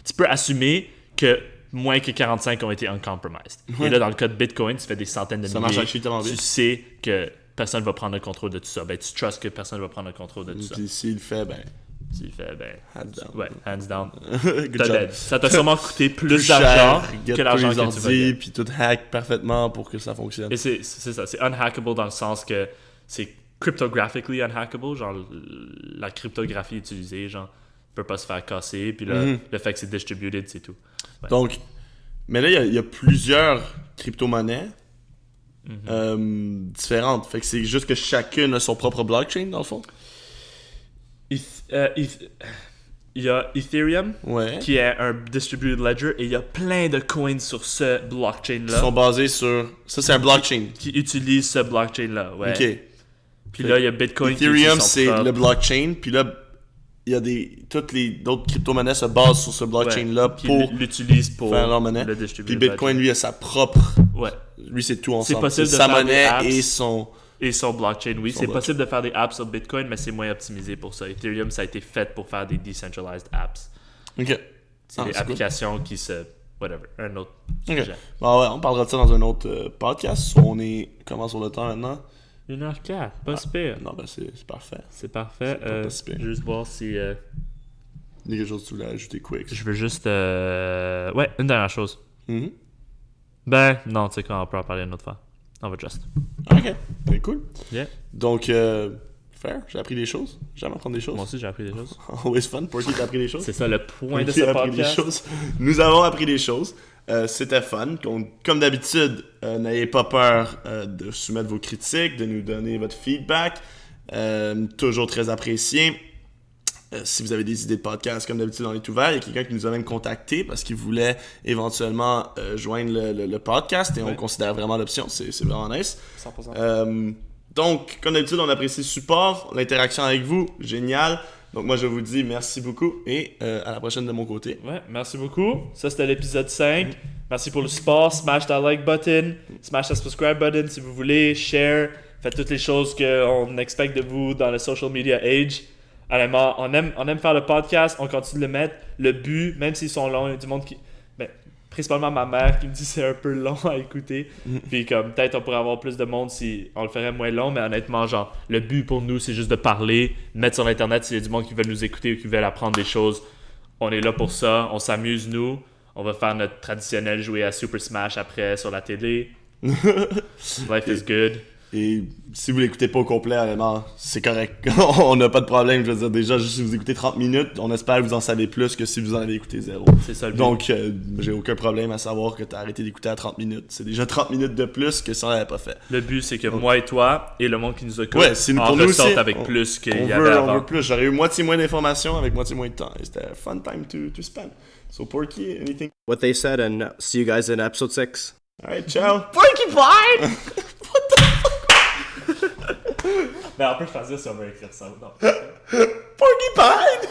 tu peux assumer que moins que 45 ont été uncompromised. Et là, dans le cas de Bitcoin, tu fais des centaines de Ça milliers. marche tellement bien. Tu sais que personne va prendre le contrôle de tout ça. Ben, tu trust que personne va prendre le contrôle de tout ça. Puis s'il le fait, ben... Tu fais, ben... Hands down. Ouais, hands down. Good T'as job. dead. Ça t'a sûrement coûté plus cher, d'argent get que l'argent plus que tu vas ordi, gagner. puis tout hack parfaitement pour que ça fonctionne. Et c'est ça, c'est unhackable dans le sens que c'est cryptographically unhackable, genre la cryptographie utilisée, genre, peut pas se faire casser, puis là, le fait que c'est distributed, c'est tout. Ouais. Donc, mais là, il y a plusieurs crypto-monnaies différentes. Fait que c'est juste que chacune a son propre blockchain, dans le fond. Il y a Ethereum, Ouais. qui est un distributed ledger, et il y a plein de coins sur ce blockchain-là Ils sont basés sur... Ça, c'est un blockchain. qui utilisent ce blockchain-là, ouais. OK. Puis là, il y a Bitcoin qui Ethereum, utilise son c'est propre. le blockchain, puis là, il y a toutes les autres crypto-monnaies se basent sur ce blockchain-là qui pour l'utilisent pour faire leur monnaie. le Puis distributed Bitcoin, lui, a sa propre... ledger. Ouais. Lui, c'est tout ensemble. possible C'est de sa faire des monnaie apps. et son... Et son blockchain, oui. Son C'est blockchain. possible de faire des apps sur Bitcoin, mais c'est moins optimisé pour ça. Ethereum, ça a été fait pour faire des decentralized apps. OK. C'est Ah, des c'est cool. applications qui se... Whatever. Un autre OK. sujet. Bon, ouais, on parlera de ça dans un autre podcast. On est comment sur le temps maintenant? 1h04, pas super. Non, ben c'est parfait. C'est parfait. pas si pire. Juste voir si... Il y a quelque chose que tu voulais ajouter quick. Je veux juste... Ouais, une dernière chose. Mhm. Ben, non, tu sais quoi, on peut en parler une autre fois. On va just. OK. Ben, cool. Yeah. Donc, fair. J'ai appris des choses. J'aime apprendre des choses. Moi aussi, j'ai appris des choses. Always fun. Porky, t'as appris des choses? C'est ça le point de Porky ce a appris des podcast. choses. Nous avons appris des choses. C'était fun. Comme d'habitude, n'ayez pas peur de soumettre vos critiques, de nous donner votre feedback. Toujours très apprécié. si vous avez des idées de podcast, comme d'habitude, on est ouvert. Il y a quelqu'un qui nous a même contacté parce qu'il voulait éventuellement joindre le podcast et on considère vraiment l'option. C'est vraiment nice. 100%. Donc, comme d'habitude, on apprécie le support, l'interaction avec vous. Génial. Donc, moi, je vous dis merci beaucoup et à la prochaine de mon côté. Ouais, merci beaucoup. Ça, c'était l'épisode 5. Merci pour le support. Smash that like button. Smash that subscribe button si vous voulez. Share. Faites toutes les choses qu'on expecte de vous dans le social media age. Honnêtement, on aime faire le podcast. On continue de le mettre. Le but, même s'ils sont longs, il y a du monde qui... principalement ma mère qui me dit que c'est un peu long à écouter. Puis comme peut-être on pourrait avoir plus de monde si on le ferait moins long, mais honnêtement, genre, le but pour nous, c'est juste de parler, mettre sur Internet s'il y a du monde qui veut nous écouter ou qui veut apprendre des choses. On est là pour ça, on s'amuse nous. On va faire notre traditionnel jouer à Super Smash après sur la télé. Life is good. Et si vous l'écoutez pas au complet, vraiment, c'est correct. On n'a pas de problème. Je veux dire, déjà, juste si vous écoutez 30 minutes, on espère que vous en savez plus que si vous en avez écouté 0. C'est ça le but. Donc, j'ai aucun problème à savoir que tu as arrêté d'écouter à 30 minutes. C'est déjà 30 minutes de plus que si on l'avait pas fait. Le but, c'est que moi et toi et le monde qui nous écoute en ressortent avec plus qu'il y avait avant. On veut plus. J'aurais eu moitié moins d'informations avec moitié moins de temps. Et c'était fun time to spend. So, Porky, anything? What they said, and see you guys in episode 6. Alright, ciao. Porcupine! What the fuck? Mais en plus, je pensais si on va écrire ça. Non. Porcupine!